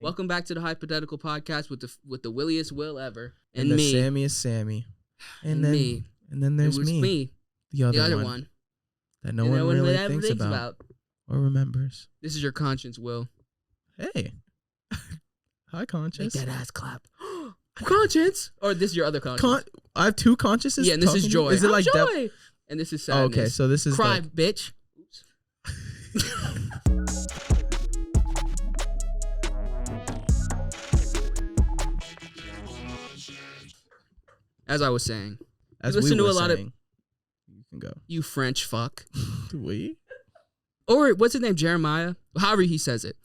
Welcome back to the Hypothetical podcast with the williest Will ever, and the me, Sammyest Sammy, and then me, and then there's me, the other one that no one really thinks about or remembers. This is your conscience, Will. Hey, hi, conscience. Make that ass clap. Conscience, or this is your other conscience? I have two consciences. Yeah, and this is joy. Is it like joy? And this is sadness. Oh, okay, so this is cry, bitch. As I was saying, as you listen we to were a lot saying, you can go. You French fuck. We? Or what's his name? Jeremiah. However he says it.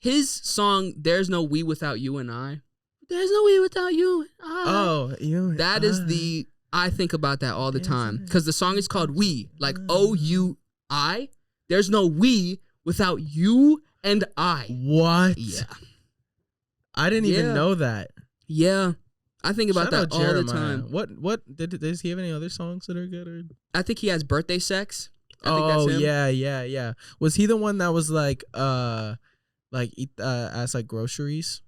His song, "There's No We Without You and I." There's no we without you and I. Oh, you. That is the. I think about that all the time because the song is called "We," like O-U-I. There's no we without you and I. What? Yeah. I didn't even know that. Yeah. I think about Shout that out all Jeremiah. the time. What does he have any other songs that are good? Or? I think he has "Birthday Sex." I think that's him. yeah. Was he the one that was like eat as like groceries?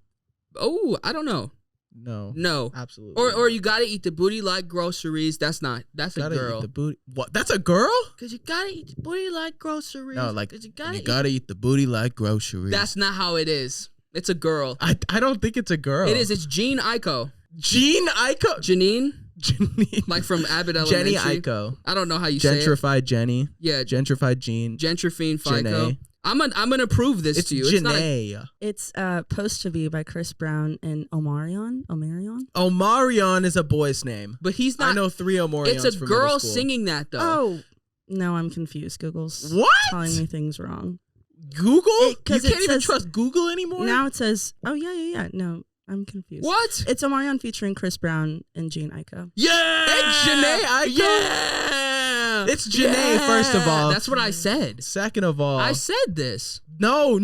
Oh, I don't know. No, absolutely. Or you gotta eat the booty like groceries. That's a girl. Eat the booty. What? That's a girl? Cause you gotta eat the booty like groceries. No, like you gotta eat the booty like groceries. That's not how it is. It's a girl. I don't think it's a girl. It is. It's Jean Aiko. Janine, like from Abbott Elementary. Jenny Aiko. I don't know how you say it. Gentrified Jenny. Yeah, gentrified Jean. Gentrified Fico. Janae. I'm gonna prove this to you. It's Janae. It's supposed to be by Chris Brown and Omarion. Omarion is a boy's name, but he's not. I know 3 Omarions. It's a girl singing that though. Oh no, I'm confused. Google's telling me things wrong. Google? You can't even trust Google anymore? Now it says, oh, yeah. No, I'm confused. What? It's Omarion featuring Chris Brown and Jean Aiko. Yeah! It's Janae Aiko? Yeah! It's Janae, first of all. That's what I said. Second of all. I said this. No.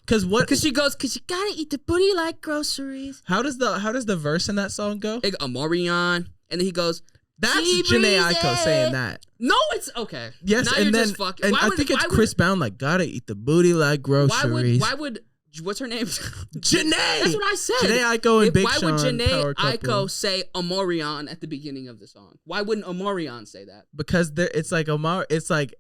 Because she goes, because you gotta eat the booty like groceries. How does the verse in that song go? Omarion. And then he goes, that's Janae Aiko saying that. No, it's okay. Yes, now and you're then just fucking. I think it's Chris Brown like gotta eat the booty like groceries. Why would what's her name? Janae. That's what I said. Janae Aiko and Big Sean. Why would Janae Aiko say Omarion at the beginning of the song? Why wouldn't Omarion say that? Because it's like It's like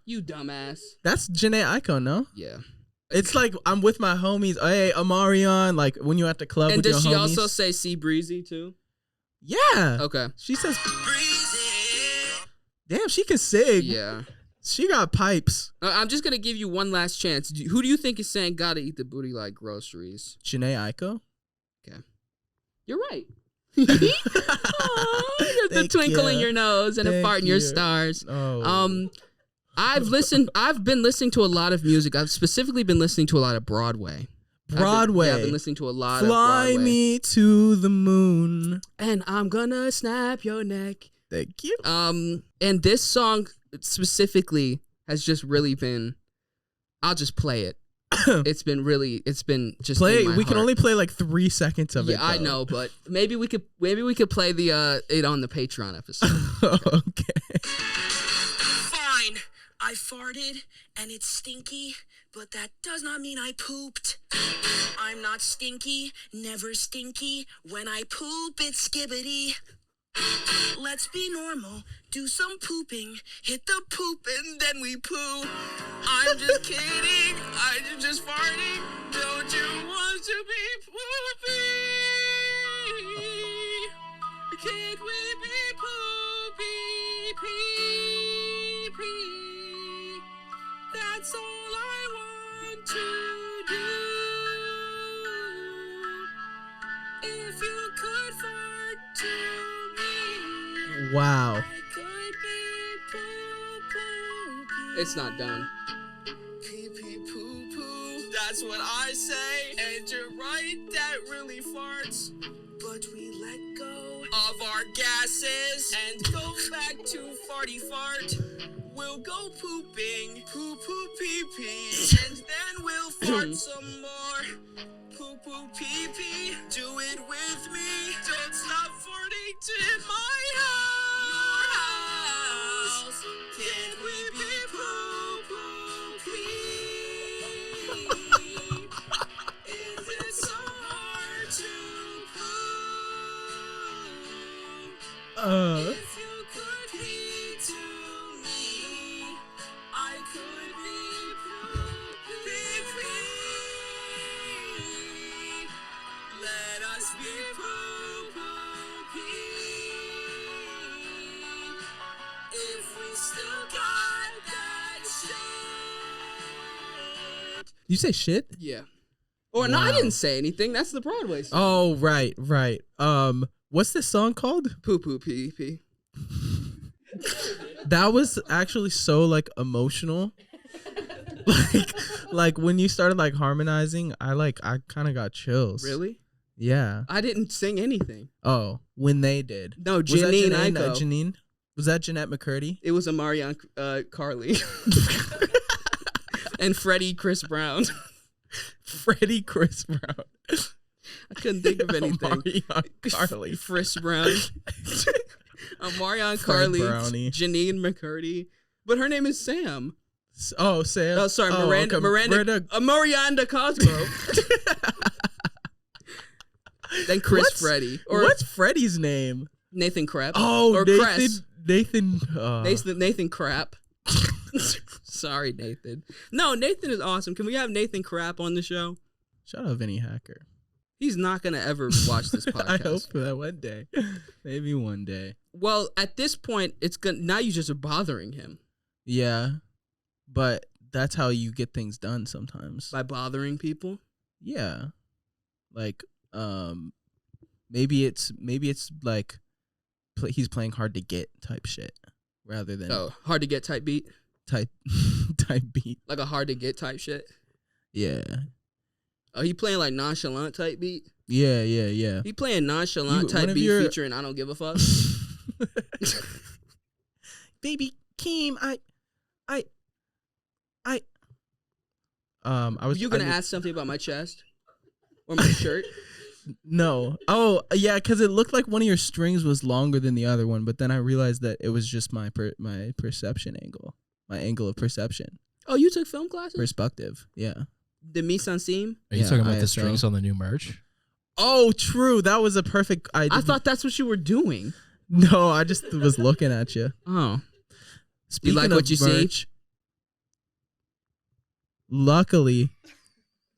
you dumbass. That's Janae Aiko, no? Yeah. It's like I'm with my homies. Hey, Omarion. Like when you're at the club with your homies. And does she also say "Sea Breezy" too? Yeah. Okay. She says, damn, she can sing. Yeah. She got pipes. I'm just going to give you one last chance. Who do you think is saying gotta eat the booty like groceries? Janae Aiko? Okay. You're right. The twinkle in your nose and a fart in your stars. Oh. I've been listening to a lot of music. I've specifically been listening to a lot of Broadway. I've been listening to a lot of Broadway. Fly me to the moon. And I'm gonna snap your neck. Thank you. And this song specifically has just really been, I'll just play it. It's been just play in my we heart. can only play like 3 seconds of it. Yeah, I know, but maybe we could play the it on the Patreon episode. Okay. Fine. I farted and it's stinky, but that does not mean I pooped. I'm not stinky, never stinky. When I poop, it's skibbity. Let's be normal, do some pooping, hit the poop and then we poo. I'm just kidding, I'm just farting. Don't you want to be poopy? Can't we be poopy? Pee? That's all I want to do. If you could fart to me, wow. I could be poo-poo. It's not done. Pee-pee poo-poo, that's what I say. And you're right, that really farts. But we let go of our gases and go back to farty fart. We'll go pooping, poo-poo pee-pee, and then we'll fart some more. Poo-poo pee-pee, do it with me. Don't stop farting to my house. Can we be poo-poo pee? You say shit? Yeah. Or no, I didn't say anything. That's the Broadway song. Oh, right. What's this song called? Poo-Poo Pee-Pee. That was actually so like emotional. like when you started like harmonizing, I kind of got chills. Really? Yeah. I didn't sing anything. Oh, when they did. No, Janine Janine? Was that Jeanette McCurdy? It was Amarion Carly. And Freddie Chris Brown. Freddie Chris Brown. I couldn't think of anything. Amarion Carly. Frisk Brown. Amarion Carly. Brownie. Janine McCurdy. But her name is Sam. Oh, Sam. Oh, sorry. Miranda. Okay. Miranda Cosgrove. Then Freddie. Or what's Freddie's name? Nathan Crap. Oh, or Nathan. Nathan Crap. Sorry, Nathan. No, Nathan is awesome. Can we have Nathan Crap on the show? Shout out Vinny Hacker. He's not going to ever watch this podcast. I hope for that one day. Maybe one day. Well, at this point, now you just are bothering him. Yeah. But that's how you get things done sometimes. By bothering people? Yeah. Like, maybe it's like he's playing hard to get type shit rather than hard to get type beat? Type beat. Like a hard to get type shit? Yeah. Oh, he playing like nonchalant type beat? Yeah. He playing nonchalant type beat featuring I Don't Give a Fuck? Baby Keem, I was. You gonna ask something about my chest or my shirt? No. Oh, yeah, because it looked like one of your strings was longer than the other one, but then I realized that it was just my perception angle, my angle of perception. Oh, you took film classes? Perspective, yeah. The mise en scene? Are you talking about the strings on the new merch? Oh, true. That was a perfect. I thought that's what you were doing. No, I just was looking at you. Oh. Speaking you like of what you merch, see? Luckily,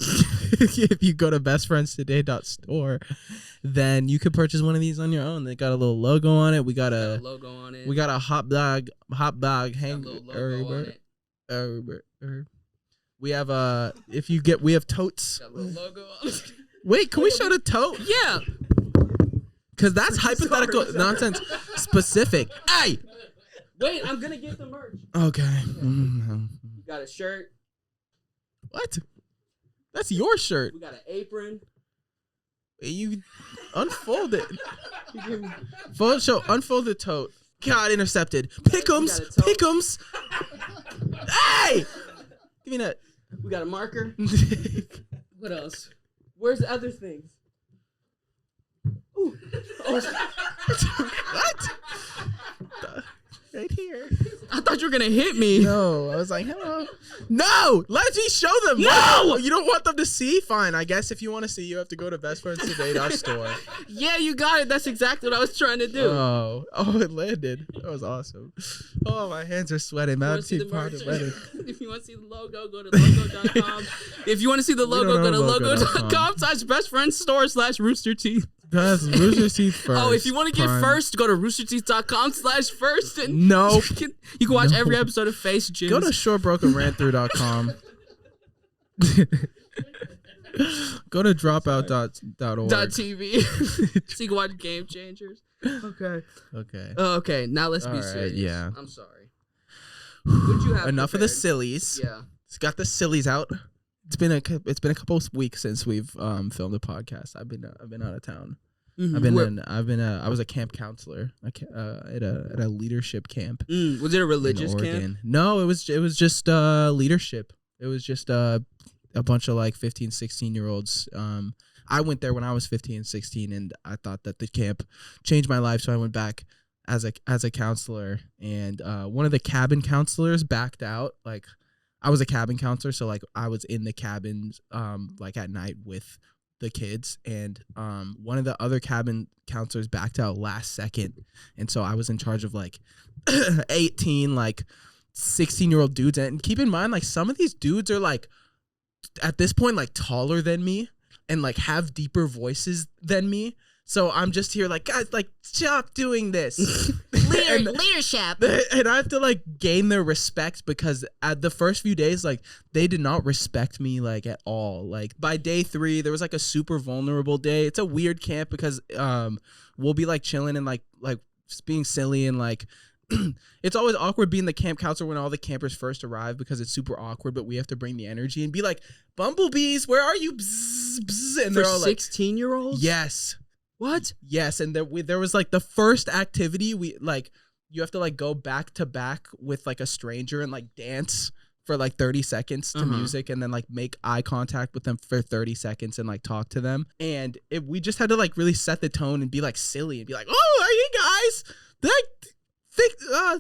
if you go to bestfriendstoday.store, then you could purchase one of these on your own. They got a little logo on it. We got a logo on it. We got a hot dog hanger. We have we have totes. Got a little logo on it. Wait, can we show the tote? Yeah. Because that's hypothetical nonsense specific. Hey! Wait, I'm going to get the merch. Okay. You got a shirt. What? That's your shirt. We got an apron. You unfold it. Unfold the tote. God, intercepted. Pick'ems. Pick'ems. Hey! Give me that. We got a marker. What else? Where's the other things? Ooh. Oh. What? Right here. I thought you were going to hit me. No, I was like, hello. No, let me show them. No! You don't want them to see? Fine. I guess if you want to see, you have to go to bestfriendstoday.store. Yeah, you got it. That's exactly what I was trying to do. Oh, it landed. That was awesome. Oh, my hands are sweating. If you want to see the logo, go to logo.com. If you want to see the logo, go to logo.com/bestfriendstore/Rooster Teeth. That's Rooster Teeth first. Oh, if you want to get first, go to roosterteeth.com/first. And no. You can watch every episode of Face Gyms. Go to shortbrokenrantthrough.com. Go to dropout.org. .tv. So you can watch Game Changers. Okay. Okay, now let's be serious. Yeah. I'm sorry. What'd you have Enough prepared? of the sillies. Yeah. It's got the sillies out. It's been a couple of weeks since we've filmed a podcast. I've been out of town. Mm-hmm. I was a camp counselor at a leadership camp. Was it a religious camp? No, it was just leadership. It was just a bunch of like 15, 16-year-olds. I went there when I was 15, 16, and I thought that the camp changed my life, so I went back as a counselor. And one of the cabin counselors backed out. Like, I was a cabin counselor, so like I was in the cabins like at night with the kids, and one of the other cabin counselors backed out last second, and so I was in charge of like 18 like 16-year-old dudes. And keep in mind, like, some of these dudes are like at this point like taller than me and like have deeper voices than me, So I'm just here like, guys, like, stop doing this. Leadership. And I have to like gain their respect because at the first few days, like they did not respect me like at all. Like by day 3, there was like a super vulnerable day. It's a weird camp because we'll be like chilling and like just being silly and like it's always awkward being the camp counselor when all the campers first arrive because it's super awkward, but we have to bring the energy and be like, bumblebees, where are you? Bzz, bzz. And For they're all like, 16-year-olds? yes. What? Yes, and there was like the first activity you have to like go back to back with like a stranger and like dance for like 30 seconds to music and then like make eye contact with them for 30 seconds and like talk to them. And we just had to like really set the tone and be like silly and be like, oh, hey guys,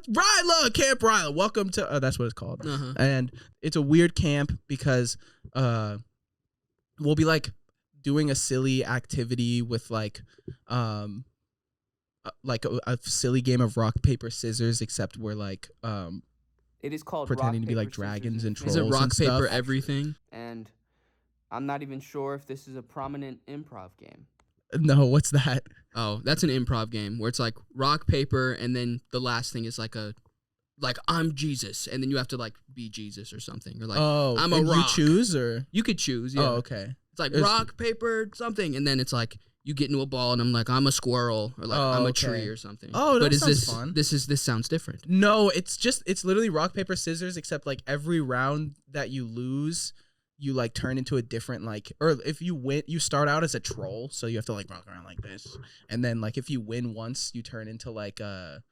Ryla, Camp Ryla, welcome to that's what it's called. And it's a weird camp because we'll be like doing a silly activity with like a silly game of rock paper scissors, except we're like It is called pretending rock, to be like paper, dragons and Is trolls. it rock, and stuff. paper, everything? And I'm not even sure if this is a prominent improv game. No, what's that? Oh, that's an improv game where it's like rock, paper, and then the last thing is like I'm Jesus, and then you have to like be Jesus or something, or like I'm a and rock. you choose or You could choose, yeah. oh, okay. It's like rock, paper, something, and then it's like you get into a ball, and I'm like I'm a squirrel, or like I'm a tree or something. Oh, but that sounds fun. This sounds different. No, it's literally rock paper scissors, except like every round that you lose, you like turn into a different like, or if you win, you start out as a troll, so you have to like rock around like this, and then like if you win once, you turn into like a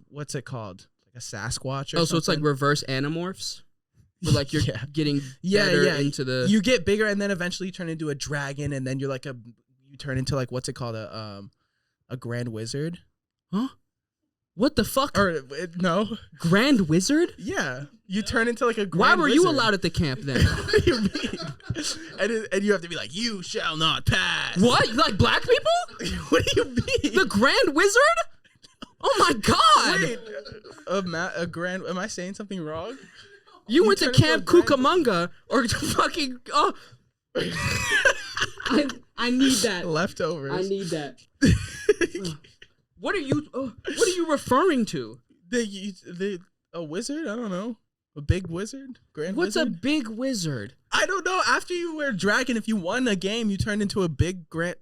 what's it called, like a Sasquatch or something. So it's like reverse Animorphs. Where like you're getting better into the. You get bigger, and then eventually you turn into a dragon, and then you're like you turn into like what's it called, a grand wizard. Huh? What the fuck? Or no, Grand Wizard? yeah, you turn into like a grand Why were you wizard. allowed at the camp then? What do you mean? And you have to be like, you shall not pass. What? Like black people? What do you mean? The Grand Wizard? Oh my god! Wait, a grand? Am I saying something wrong? You went to turn into Camp a grand- Cucamonga or fucking I need that. Leftovers. I need that. What are you referring to? A wizard? I don't know. A big wizard? Grand What's wizard? a big wizard? I don't know. After you were a dragon, if you won a game, you turned into a big grand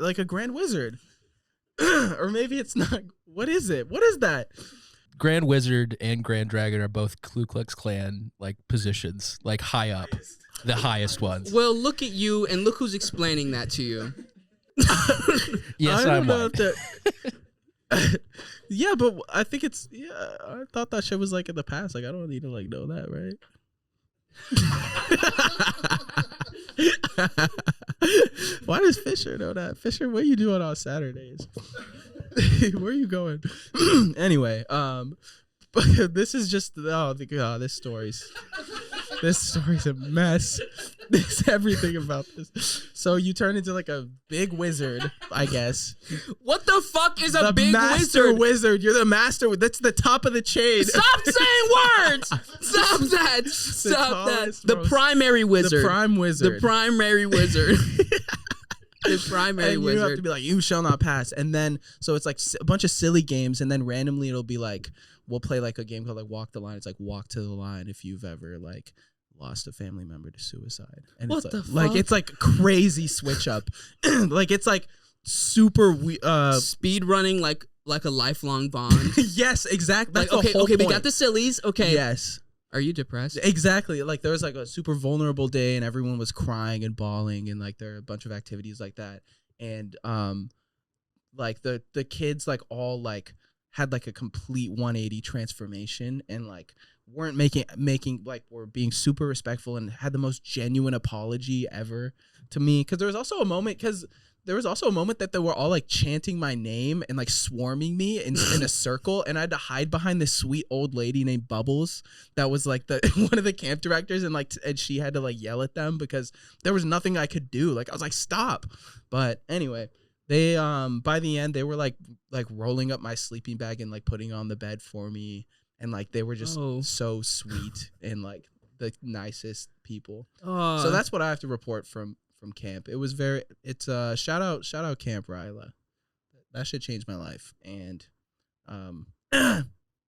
wizard. Or maybe it's not. What is it? What is that? Grand Wizard and Grand Dragon are both Ku Klux Klan like positions, like high up, the highest ones. Well, look at you and look who's explaining that to you. Yes, I I'm don't know white. Yeah, but I think it's I thought that shit was like in the past. Like I don't need to like know that, right? Why does Fisher know that? Fisher, what are you doing on Saturdays? Where are you going? Anyway, but this is just this story's a mess. There's everything about this. So you turn into like a big wizard, I guess. What the fuck is a The big master wizard? wizard. You're the master. That's the top of the chain. Stop saying words! Stop that! Stop that! tallest, The most- primary wizard. The prime wizard. The primary wizard. The primary and wizard. you have to be like, you shall not pass. And then, so it's like a bunch of silly games, and then randomly it'll be like, we'll play like a game called like Walk the Line. It's like walk to the line if you've ever like lost a family member to suicide. And What it's the like, fuck? it's like crazy switch up. Like it's like super Speed running like a lifelong bond. yes, exactly. Like That's the whole we point. got the sillies. Okay. Yes. Are you depressed? Exactly. Like there was like a super vulnerable day and everyone was crying and bawling and like there are a bunch of activities like that. And like the kids like all like had like a complete 180 transformation and like weren't making like were being super respectful and had the most genuine apology ever to me. Cause there was also a moment that they were all like chanting my name and like swarming me in a circle, and I had to hide behind this sweet old lady named Bubbles that was like the one of the camp directors, and like and she had to like yell at them because there was nothing I could do. Like I was like, stop. But anyway, they by the end they were like rolling up my sleeping bag and like putting it on the bed for me, and like they were just so sweet and like the nicest people. So that's what I have to report from from camp. It was it's shout out Camp Ryla. That shit changed my life. And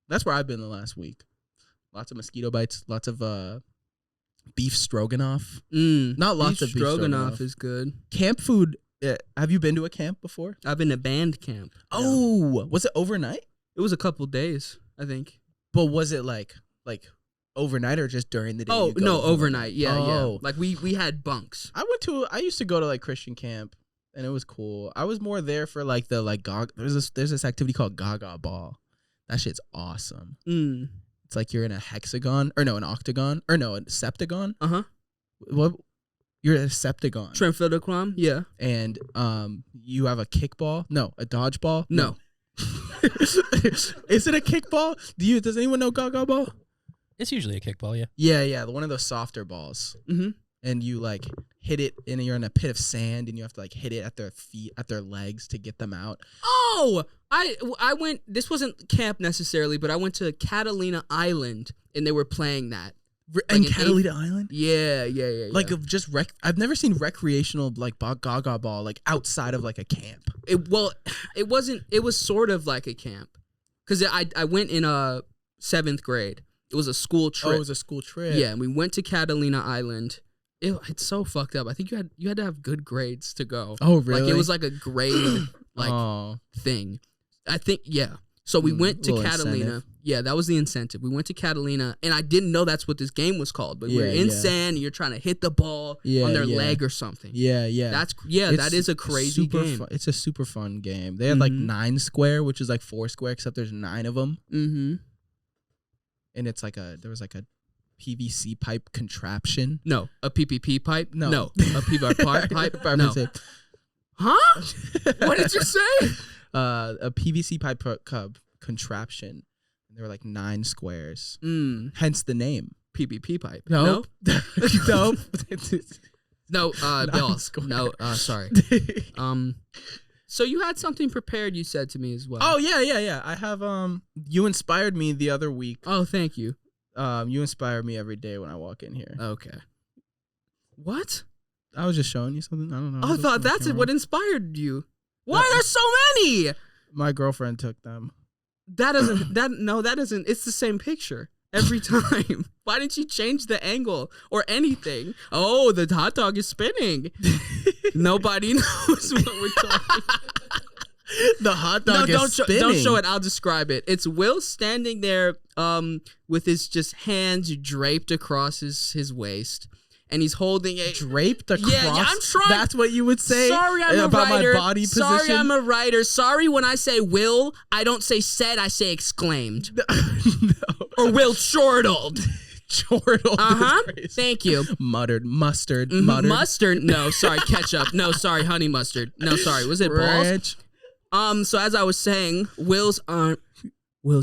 that's where I've been the last week. Lots of mosquito bites, lots of beef stroganoff. Not lots of beef stroganoff is good. Camp food. Have you been to a camp before? I've been to band camp. Oh, was it overnight? It was a couple days, I think. But was it like overnight or just during the day? Oh no, overnight. Yeah. Like we had bunks. I used to go to like Christian camp, and it was cool. I was more there for like the there's this activity called Gaga Ball. That shit's awesome. It's like you're in a hexagon an octagon a septagon. What? You're a septagon. Trimphilicron. Yeah. And you have a kickball. No, a dodgeball. No. Is it a kickball? Does anyone know Gaga Ball? It's usually a kickball, yeah. Yeah, one of those softer balls. And you like hit it, and you're in a pit of sand, and you have to like hit it at their feet, at their legs to get them out. Oh, I went. This wasn't camp necessarily, but I went to Catalina Island, and they were playing that. In Catalina Island? Yeah. Like I've never seen recreational like Gaga Ball like outside of like a camp. It wasn't. It was sort of like a camp, because I went in 7th grade. It was a school trip. Oh, it was a school trip. Yeah, and we went to Catalina Island. It's so fucked up. I think you had to have good grades to go. Oh, really? Like it was like a grade thing. I think So we went to Catalina. Incentive. Yeah, that was the incentive. We went to Catalina, and I didn't know that's what this game was called. But we're in sand, and you're trying to hit the ball on their leg or something. Yeah. That is a crazy game. It's a super fun game. They had like 9 square, which is like 4 square, except there's 9 of them. And it's like there was like a PVC pipe contraption. No, a PPP pipe. No, a PVC pipe. No. Huh? What did you say? A PVC pipe contraption. And there were like 9 squares. Hence the name. PPP pipe. No. No. No, Bill. No, sorry. So you had something prepared, you said to me as well. Oh, yeah. I have, you inspired me the other week. Oh, thank you. You inspire me every day when I walk in here. Okay. What? I was just showing you something. I don't know. I thought that's what inspired you. Why are there so many? My girlfriend took them. That doesn't. It's the same picture every time. Why didn't you change the angle or anything? Oh, the hot dog is spinning. Nobody knows what we're talking about. The hot dog is spinning. Don't show it. I'll describe it. It's Will standing there with his just hands draped across his waist. And he's holding a draped across. Yeah, I'm trying. That's what you would say. Sorry, I'm about a writer. My body position. Sorry, I'm a writer. Sorry, when I say will, I don't say said. I say exclaimed. No. Or will chortled. Chortled. Thank you. Muttered. Mustard. Mustard. No, sorry. Ketchup. No, sorry. Honey mustard. No, sorry. Was it balls? So as I was saying, Will's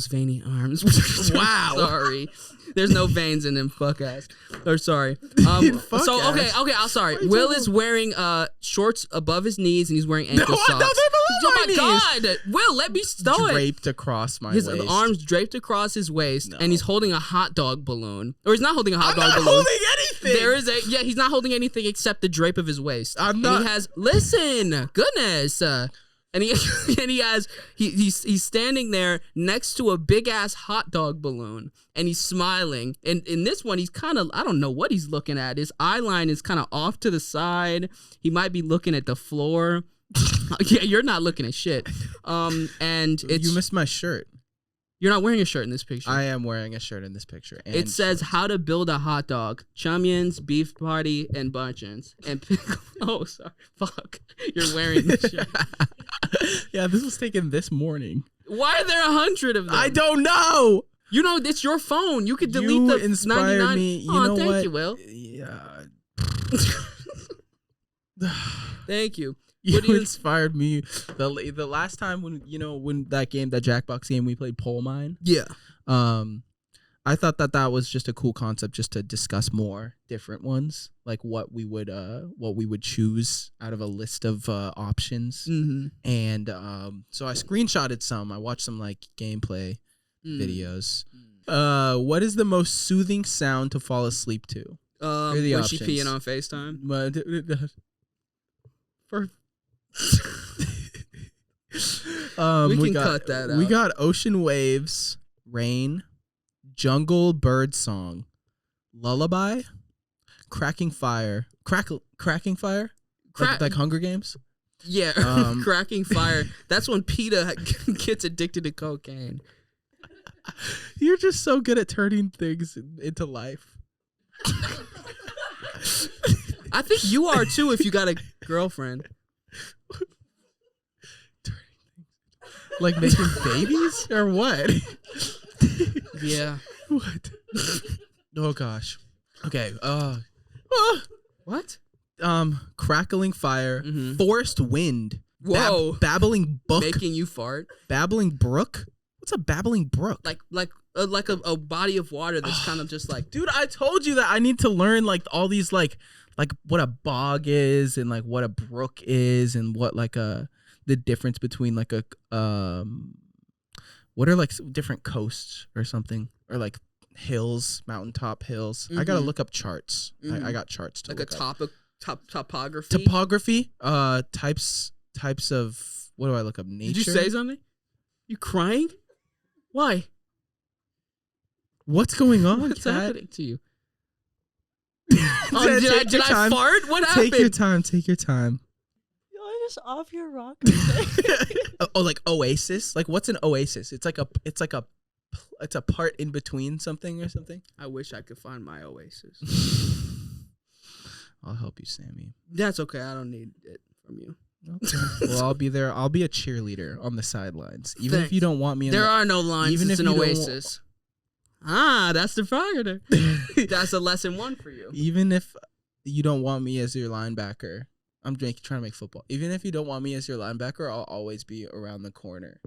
veiny arms. Wow. Sorry. There's no veins in him, fuck ass. Or sorry. Okay, I'm sorry. Will is wearing shorts above his knees and he's wearing ankle socks. No, oh my god. Will, let me stow it. Draped across my waist. His arms draped across his waist and he's holding a hot dog balloon. Or he's not holding a hot dog balloon. I'm not holding anything. He's not holding anything except the drape of his waist. I'm not. And he has goodness. And he's standing there next to a big ass hot dog balloon and he's smiling. And in this one, he's kind of, I don't know what he's looking at. His eye line is kind of off to the side. He might be looking at the floor. Yeah, you're not looking at shit. And you missed my shirt. You're not wearing a shirt in this picture. I am wearing a shirt in this picture. And it says how to build a hot dog: Chumians, beef patty, and bunchins. And oh, sorry, fuck, you're wearing this shirt. Yeah, this was taken this morning. Why are there 100 of them? I don't know. You know, it's your phone. You could delete the inspire 99. Me. You know thank what? you, Will. Yeah. Thank you. You inspired me. The last time when that game, that Jackbox game, we played Pole Mine. Yeah. I thought that was just a cool concept, just to discuss more different ones, like what we would choose out of a list of options. Mm-hmm. And so I screenshotted some. I watched some like gameplay videos. What is the most soothing sound to fall asleep to? Was she peeing on FaceTime? For We can cut that We out. got ocean waves, rain, jungle bird song, lullaby, cracking fire, cracking fire, like Hunger Games. Yeah, cracking fire. That's when PETA gets addicted to cocaine. You're just so good at turning things into life. I think you are too if you got a girlfriend. Like making babies or what? Yeah. What? Oh gosh. Okay. What? Crackling fire, Mhm. forest wind. Whoa. Babbling book. Making you fart. Babbling brook. What's a babbling brook? Like a body of water that's kind of just like. Dude, I told you that I need to learn like all these like what a bog is and like what a brook is and what like the difference between like a what are like different coasts or something or like hills, mountaintop hills. I gotta look up charts. I got charts to Like look a up. topography. Topography, types of what do I look up? Nature. Did you say something? You crying? Why? What's going on? What's Kat? happening to you? Take Did your I time. fart? What happened? Take your time. Take your time. You're just off your rocker. Oh, like oasis. Like what's an oasis? It's a part in between something or something. I wish I could find my oasis. I'll help you, Sammy. That's okay. I don't need it from you. Okay. Well, I'll be there. I'll be a cheerleader on the sidelines, even if Thanks. you don't want me. There are no lines. even It's if an you don't oasis. That's the fire. That's a lesson 1 for you. Even if you don't want me as your linebacker, I'm trying to make football. Even if you don't want me as your linebacker, I'll always be around the corner,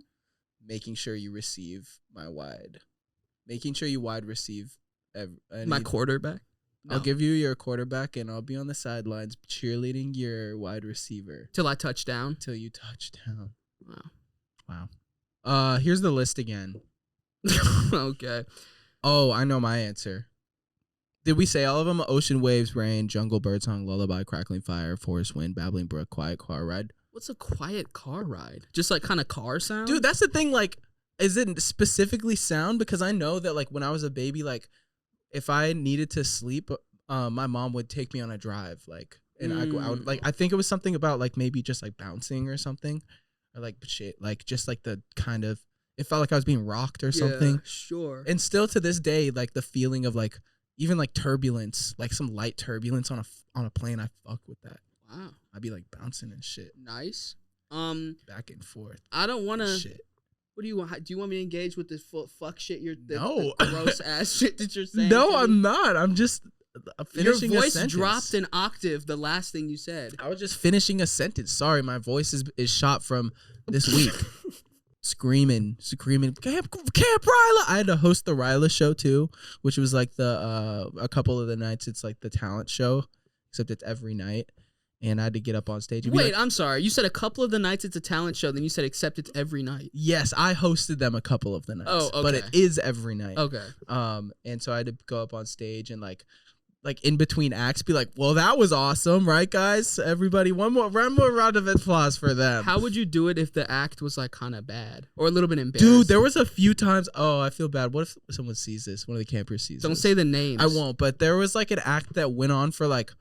making sure you receive my wide, making sure you wide receive. My quarterback. I'll give you your quarterback, and I'll be on the sidelines cheerleading your wide receiver Till I touch down. till you touch down. Wow. Wow. Here's the list again. Okay. Oh, I know my answer. Did we say all of them? Ocean waves, rain, jungle birdsong, lullaby, crackling fire, forest wind, babbling brook, quiet car ride. What's a quiet car ride? Just like kind of car sound? Dude, that's the thing. Like, is it specifically sound? Because I know that like when I was a baby, like if I needed to sleep, my mom would take me on a drive. Like, and I would like I think it was something about like maybe just like bouncing or something, or like shit, like just like the kind of it felt like I was being rocked or something. Yeah, sure. And still to this day, like the feeling of like even like turbulence, like some light turbulence on a plane, I fuck with that. Wow. I'd be like bouncing and shit, Nice. back and forth. I don't want to. Shit. What do you want? Do you want me to engage with this fuck shit? No. The gross ass shit that you're saying. No, to me? I'm not. I'm just Your finishing a voice sentence. dropped an octave. The last thing you said. I was just finishing a sentence. Sorry, my voice is shot from this week. Screaming. Camp Ryla. I had to host the Ryla show too, which was like the a couple of the nights. It's like the talent show, except it's every night. And I had to get up on stage. And Wait, be like, I'm sorry. You said a couple of the nights it's a talent show. Then you said except it's every night. yes, I hosted them a couple of the nights. Oh, okay. But it is every night. Okay. And so I had to go up on stage and like in between acts, be like, "Well, that was awesome, right, guys? Everybody, one more round of applause for them." How would you do it if the act was like kind of bad or a little bit embarrassing? Dude, there was a few times. Oh, I feel bad. What if someone sees this? One of the campers sees Don't this? say the names. I won't. But there was like an act that went on for like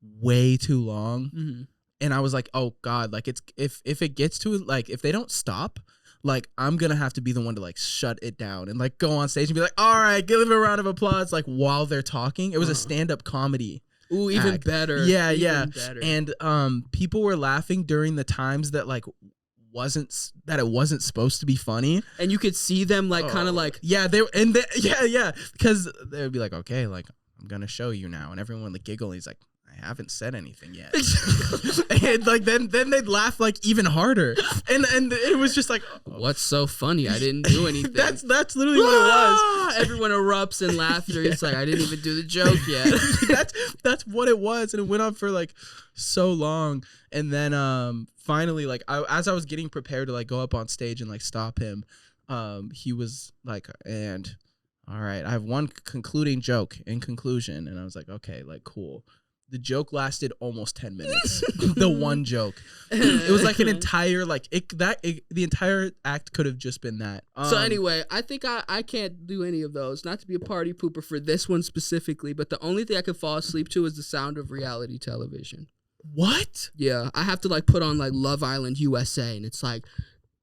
way too long. Mm-hmm. And I was like, oh God, like it's if it gets to like if they don't stop, like I'm gonna have to be the one to like shut it down and like go on stage and be like, all right, give them a round of applause like while they're talking. It was a stand-up comedy. Ooh, even act. better. Yeah, Even yeah. better. And people were laughing during the times that like it wasn't supposed to be funny. And you could see them like kind of like yeah, because they would be like, okay, like I'm gonna show you now, and everyone would like giggle. And he's like, I haven't said anything yet. And like then they'd laugh like even harder, and it was just like, what's so funny? I didn't do anything. that's literally what it was. Everyone erupts in laughter. It's like I didn't even do the joke yet. that's what it was, and it went on for like so long, and then finally like as I was getting prepared to like go up on stage and like stop him, he was like, and all right, I have one concluding joke in conclusion, and I was like, okay, like cool. The joke lasted almost 10 minutes. The one joke. It was like an entire the entire act could have just been that. So anyway, I think I can't do any of those. Not to be a party pooper for this one specifically, but the only thing I could fall asleep to is the sound of reality television. What? Yeah, I have to like put on like Love Island USA, and it's like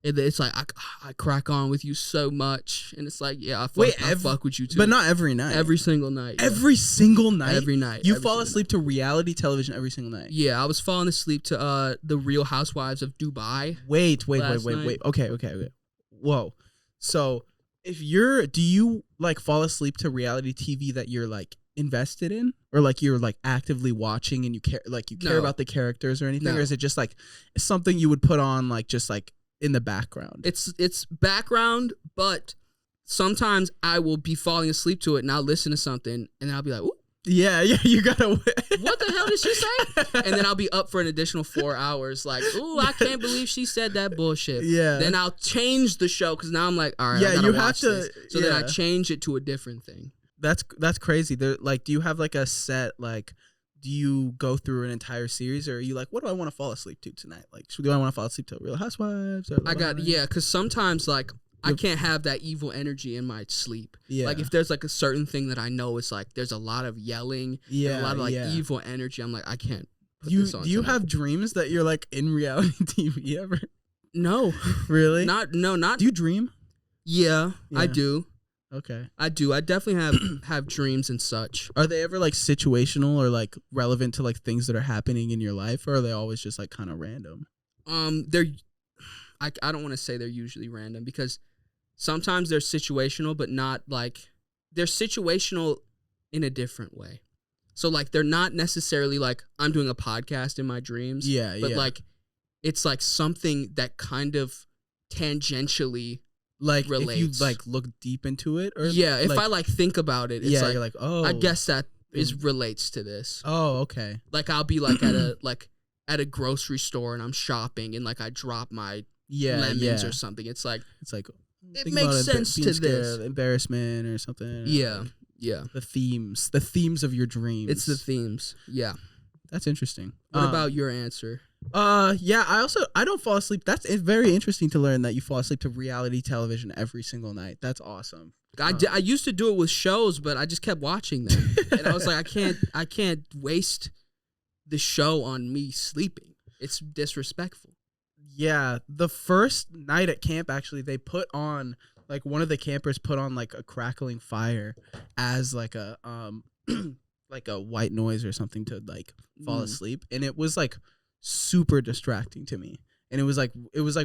I crack on with you so much, and it's like I fuck with you too, but not every night. Every single night. Every single night. Every night. You fall asleep to reality television every single night. Yeah, I was falling asleep to the Real Housewives of Dubai. Wait. Okay. Whoa. So do you like fall asleep to reality TV that you're like invested in, or like you're like actively watching and you care about the characters or anything, or is it just like something you would put on like just like in the background? It's background, but sometimes I will be falling asleep to it and I'll listen to something and I'll be like, ooh. Yeah, you gotta. What the hell did she say? And then I'll be up for an additional 4 hours. Like, ooh, I can't believe she said that bullshit. Yeah. Then I'll change the show because now I'm like, all right, I gotta watch this. So then I change it to a different thing. That's crazy. Do you have like a set like? Do you go through an entire series, or are you like, what do I want to fall asleep to tonight? Like, do I want to fall asleep to Real Housewives? Or because sometimes like I can't have that evil energy in my sleep. Yeah. Like if there's like a certain thing that I know is like there's a lot of yelling, and a lot of like evil energy. I'm like, I can't. Put this on do you tonight. have dreams that you're like in reality TV ever? No, really? Not. Do you dream? Yeah, I do. Okay. I do. I definitely have dreams and such. Are they ever like situational or like relevant to like things that are happening in your life, or are they always just like kind of random? I don't want to say they're usually random because sometimes they're situational, but not like they're situational in a different way. So like they're not necessarily like I'm doing a podcast in my dreams. But like it's like something that kind of tangentially like relates. If you like look deep into it, or if like, I like think about it, it's like you're like, oh, I guess that relates to this. Oh, okay. Like I'll be like at a grocery store and I'm shopping and like I drop my lemons or something. It's like it makes sense to this embarrassment or something. Yeah. The themes of your dreams. It's the themes. Yeah. That's interesting. What about your answer? I don't fall asleep. It's very interesting to learn that you fall asleep to reality television every single night. That's awesome. I used to do it with shows, but I just kept watching them, and I was like, I can't waste the show on me sleeping. It's disrespectful. Yeah, the first night at camp, actually, they put on like one of the campers put on like a crackling fire as like a like a white noise or something to like fall asleep, and it was like super distracting to me. And it was like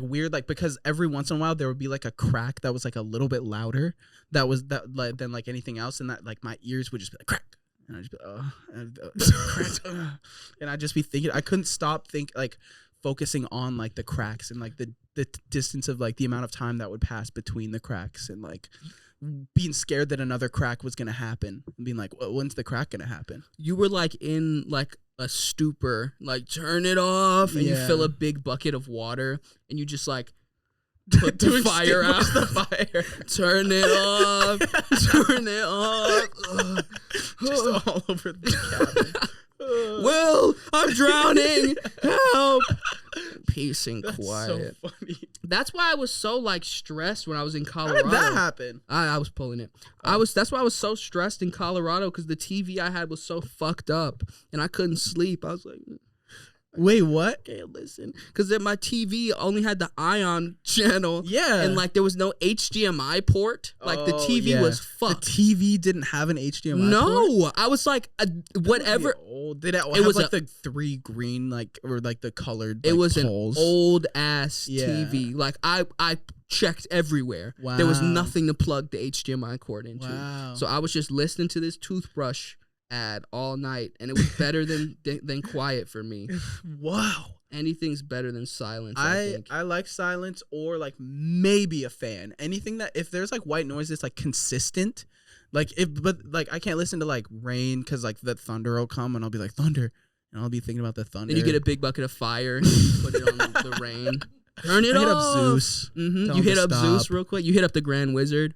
weird, like because every once in a while there would be like a crack that was like a little bit louder than like anything else, and that like my ears would just be like crack, and I'd just be crack, and I'd just be thinking, I couldn't stop focusing on like the cracks and like the distance of like the amount of time that would pass between the cracks, and like being scared that another crack was gonna happen and being like, well, when's the crack gonna happen? You were like in like a stupor, like turn it off, and you fill a big bucket of water and you just like put the fire out. The fire. Turn it off. Turn it off. Just all over the cabin. Will, I'm drowning. Help. Peace and That's quiet. So funny. That's why I was so like stressed when I was in Colorado. How did that happen? I was pulling it. That's why I was so stressed in Colorado, because the TV I had was so fucked up and I couldn't sleep. I was like, wait, what? I can't listen, because my TV only had the Ion channel. Yeah, and like there was no HDMI port. Like the TV was fucked. The TV didn't have an HDMI no, port? I was like, whatever. Did it have like the 3 green, like, or like the colored, like, it was poles? An old ass TV. Like I checked everywhere. Wow. There was nothing to plug the HDMI cord into. Wow. So I was just listening to this toothbrush ad all night, and it was better than quiet for me. Wow. Anything's better than silence. I like silence, or like maybe a fan. Anything that, if there's like white noise that's like consistent, but I can't listen to like rain, because like the thunder will come and I'll be like, thunder, and I'll be thinking about the thunder. Then you get a big bucket of fire and you put it on the rain. Turn it off. Hit up Zeus. You hit up Zeus real quick. You hit up the Grand Wizard.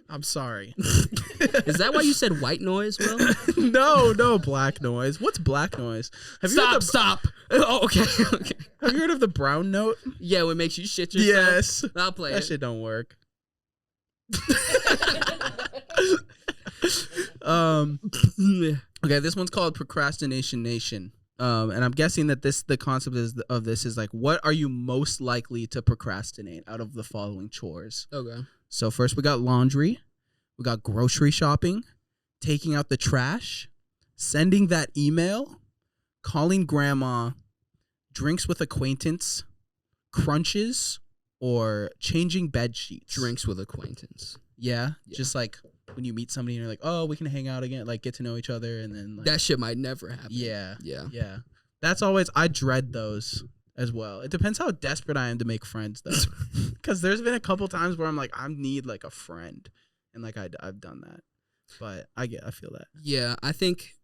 I I'm sorry. Is that why you said white noise, Will? No, black noise. What's black noise? Stop. Oh, okay. Okay. Have you heard of the brown note? Yeah, what makes you shit yourself? Yes. I'll play That it. shit don't work. Okay, this one's called Procrastination Nation. And I'm guessing that the concept of this is like, what are you most likely to procrastinate out of the following chores? Okay. So first we got laundry, we got grocery shopping, taking out the trash, sending that email, calling grandma, drinks with acquaintance, crunches, or changing bed sheets. Drinks with acquaintance. Yeah, just like when you meet somebody and you're like, oh, we can hang out again, like get to know each other, and then like, That shit might never happen. yeah. Yeah. That's always, I dread those as well. It depends how desperate I am to make friends though, because there's been a couple times where I'm like, I need like a friend, and like I've done that, but I feel that. Yeah, I think,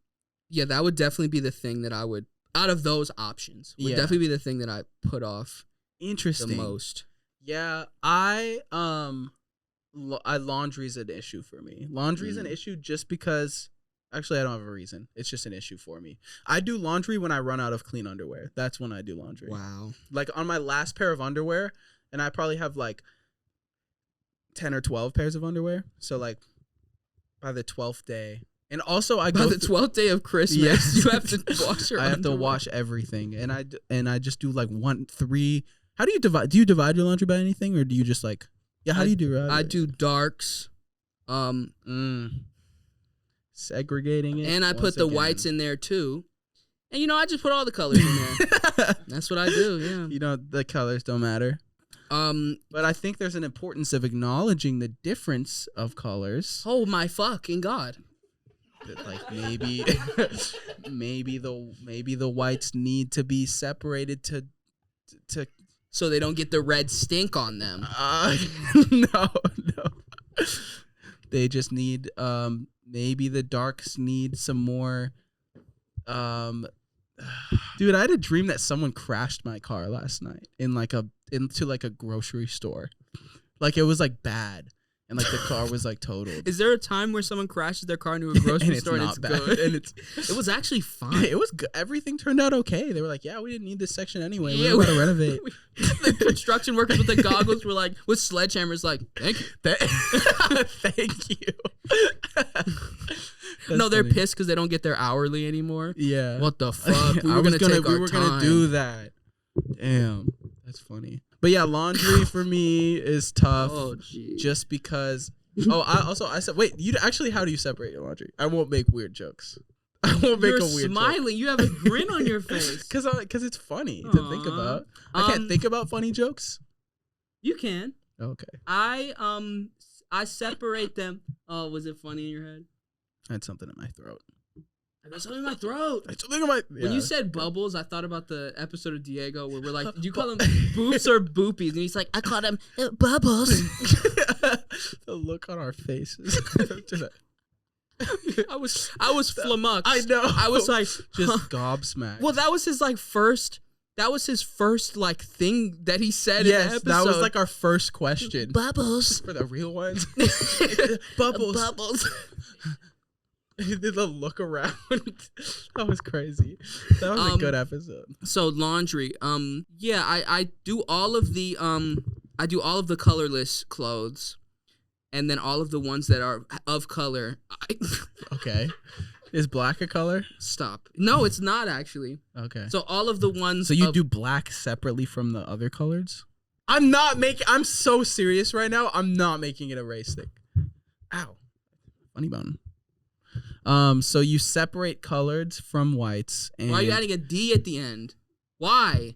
that would definitely be the thing that I would, out of those options, would Yeah. definitely be the thing that I put off Interesting. the most. Yeah, laundry's an issue for me. Laundry's an issue just because, actually, I don't have a reason. It's just an issue for me. I do laundry when I run out of clean underwear. That's when I do laundry. Wow. Like on my last pair of underwear, and I probably have like 10 or 12 pairs of underwear. So like by the 12th day. And also I By go the 12th day of Christmas, Yes. you have to wash your I have to underwear. wash everything. And I just do like 3. How do you divide? Do you divide your laundry by anything, or do you just like, yeah, how do you do it? I do darks. Segregating it. And I put once the again. whites in there too. And I just put all the colors in there. That's what I do, yeah. The colors don't matter. But I think there's an importance of acknowledging the difference of colors. Oh my fucking god. That, like maybe the whites need to be separated to So they don't get the red stink on them. no. They just need maybe the darks need some more dude, I had a dream that someone crashed my car last night into like a grocery store. Like it was like bad. And like the car was like totaled. Is there a time where someone crashes their car into a grocery store and it's good? And It was actually fine. it was good. Everything turned out okay. They were like, yeah, we didn't need this section anyway. Yeah, We were about to renovate. The construction workers with the goggles were like, with sledgehammers, like, thank you. Thank you. No, they're funny. pissed because they don't get their hourly anymore. Yeah. What the fuck? We I were was gonna take our we were time. gonna do that. Damn, that's funny. But yeah, laundry for me is tough. Oh, jeez. Just because. Oh, I said, wait. How do you separate your laundry? I won't make weird jokes. I won't make You're a weird smiling. You have a grin on your face. Because it's funny to think about. I can't think about funny jokes. You can. Okay. I separate them. Oh, was it funny in your head? I had something in my throat. I got something in my throat. I had something in my. When you said bubbles, I thought about the episode of Diego where we're like, do you call them boops or boopies? And he's like, I call them bubbles. The look on our faces. I was flummoxed. I know. I was like, just gobsmacked. well, that was his first like thing that he said in the Yes, episode. that was like our first question. bubbles. For the real ones. Bubbles. Bubbles. He did the look around. That was crazy. That was a good episode. So laundry. Yeah, I do all of the colorless clothes, and then all of the ones that are of color. Okay. Is black a color? Stop. No, it's not actually. Okay. So all of the ones. So you do black separately from the other colors? I'm so serious right now. I'm not making it a race thing. Ow. Funny bone. So you separate colors from whites, and Why are you adding a D at the end? Why?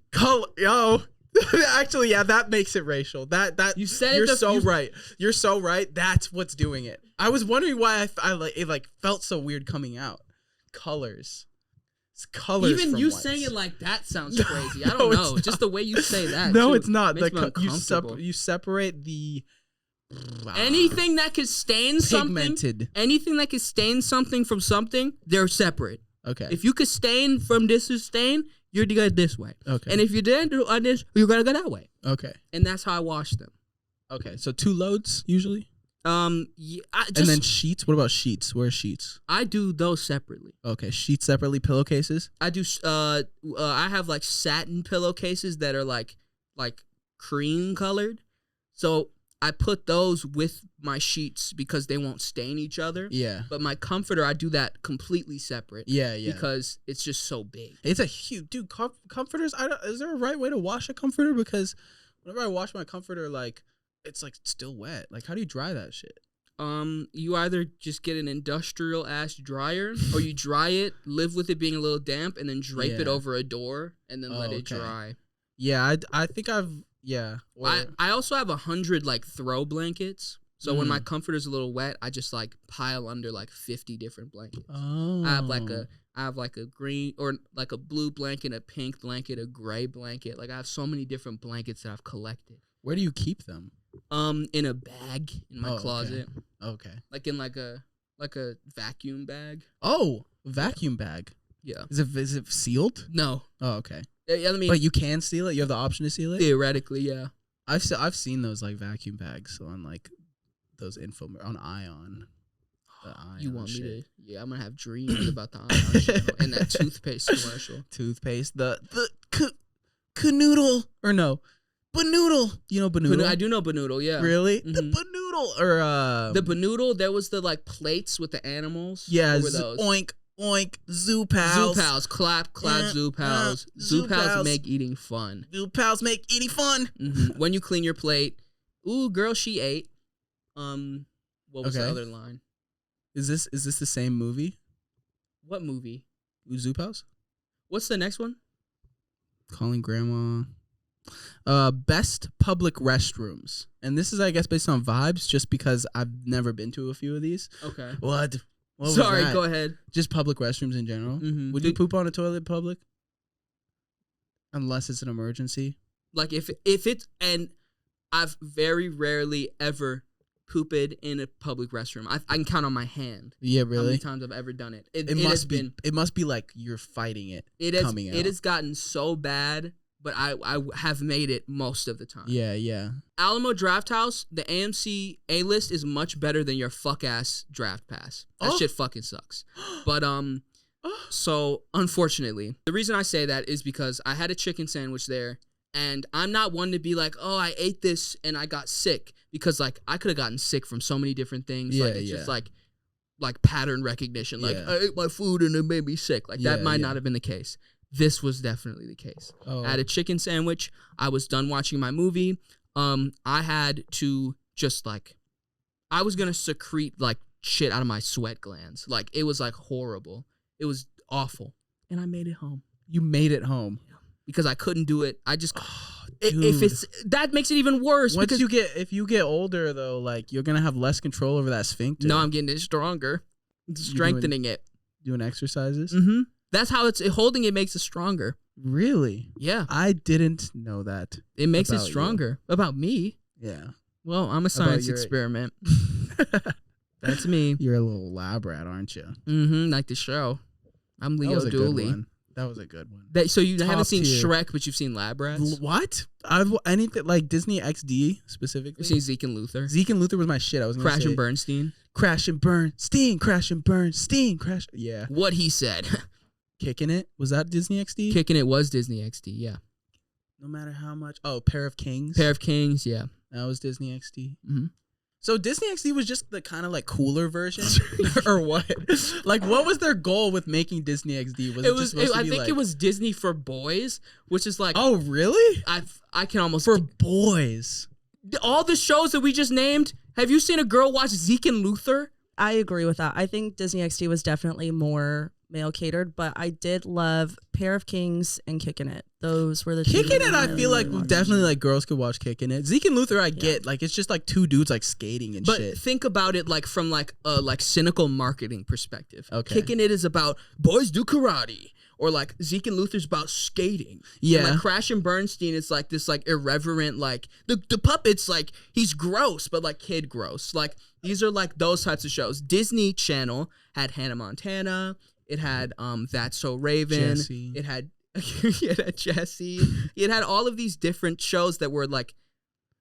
Actually, yeah, that makes it racial. That You said you're it. right. You're so right. That's what's doing it. I was wondering why it felt so weird coming out. Colors. It's colors. Even from you whites. saying it like that sounds crazy. I don't know. Just the way you say that. No, too, it's not. makes me uncomfortable. You separate the Anything that could stain something. pigmented. Anything that could stain something from something, they're separate. Okay. If you could stain from this to stain, you're gonna go this way. Okay. And if you didn't do this, you're gonna go that way. Okay. And that's how I wash them. Okay. So 2 loads usually. Yeah, I just, And then sheets. What about sheets? Where's sheets? I do those separately. Okay, sheets separately. Pillowcases. I do. I have like satin pillowcases that are like cream colored. So I put those with my sheets because they won't stain each other. Yeah. But my comforter, I do that completely separate. Yeah. Because it's just so big. It's a huge dude. Comforters. Is there a right way to wash a comforter? Because whenever I wash my comforter, like it's like still wet. Like how do you dry that shit? You either just get an industrial ass dryer, or you dry it, live with it being a little damp, and then drape it over a door, and then let it dry. Yeah, I think I've I also have 100 like throw blankets. So when my comforter's a little wet, I just like pile under like 50 different blankets. Oh. I have like a green or like a blue blanket, a pink blanket, a gray blanket. Like I have so many different blankets that I've collected. Where do you keep them? In a bag in my closet. Okay. Like in like a vacuum bag. Oh, vacuum bag. Yeah. Is it sealed? No. Oh, okay. I mean, But you can seal it. You have the option to seal it. theoretically, yeah. I've seen those like vacuum bags on like those on Ion. You want me to? Yeah, I'm gonna have dreams about the Ion show and that toothpaste commercial. Toothpaste. The canoodle or no, Banoodle. You know Banoodle? I do know Banoodle. Yeah. Really? Mm-hmm. The Banoodle or the Banoodle. There was the like plates with the animals. Yeah. What were those? Oink oink. Zoo pals. Zoo pals. Clap zoo pals. Zoo pals make eating fun. Zoo pals make eating fun. Mm-hmm. When you clean your plate. Ooh, girl, she ate. What was the other line? Is this the same movie? What movie? Zoo pals. What's the next one? Calling grandma. Best public restrooms, and this is, I guess, based on vibes, just because I've never been to a few of these. Okay. What was Sorry, that? go ahead. Just public restrooms in general. Mm-hmm. Would you poop on a toilet in public? Unless it's an emergency. Like if it's, and I've very rarely ever pooped in a public restroom. I can count on my hand. Yeah, How really. many times I've ever done it? It must be like you're fighting it. Coming out. It has gotten so bad. But I have made it most of the time. Yeah. Alamo Draft House, the AMC A-list is much better than your fuck-ass Draft Pass. That shit fucking sucks. But, so, unfortunately, the reason I say that is because I had a chicken sandwich there, and I'm not one to be like, oh, I ate this and I got sick. Because, like, I could have gotten sick from so many different things. Yeah, like, it's just, like pattern recognition. Like, I ate my food and it made me sick. Like, that might not have been the case. This was definitely the case. I had a chicken sandwich. I was done watching my movie. I had to just like, I was going to secrete like shit out of my sweat glands. Like it was like horrible. It was awful. And I made it home. You made it home. Because I couldn't do it. I just, if it's, that makes it even worse. Once if you get older though, like you're going to have less control over that sphincter. No, I'm getting it stronger. Strengthening it. Doing exercises? Mm-hmm. That's how holding it makes it stronger. Really? Yeah. I didn't know that. It makes it stronger. About me? Yeah. Well, I'm a science experiment. That's me. You're a little lab rat, aren't you? Mm-hmm. Like the show. I'm Leo Dooley. That was a good one. So you haven't seen tier. Shrek, but you've seen Lab Rats? What? Anything like Disney XD specifically? You've seen Zeke and Luther? Zeke and Luther was my shit. I was gonna Crash say and Bernstein? Crash and Bernstein. Crash and Bernstein. Crash. Yeah. What he said. Kicking It. Was that Disney XD? Kicking It was Disney XD, yeah. No matter how much. Oh, Pair of Kings. Pair of Kings, yeah. That was Disney XD. Mm-hmm. So Disney XD was just the kind of like cooler version, or what? Like, what was their goal with making Disney XD? I think it was Disney for boys, which is like. Oh, really? I can almost for boys. All the shows that we just named. Have you seen a girl watch Zeke and Luther? I agree with that. I think Disney XD was definitely more male catered, but I did love Pair of Kings and Kicking It. Those were the two. Kicking It, I feel like definitely like girls could watch Kicking It. Zeke and Luther, I get like it's just like two dudes like skating and shit. But think about it like from like a like cynical marketing perspective. Okay. Kicking It is about boys do karate. Or like Zeke and Luther's about skating. Yeah. And like Crash and Bernstein is like this like irreverent like the puppet's like he's gross but like kid gross. Like these are like those types of shows. Disney Channel had Hannah Montana. It had That's So Raven. Jessie. It had Jessie. It had all of these different shows that were like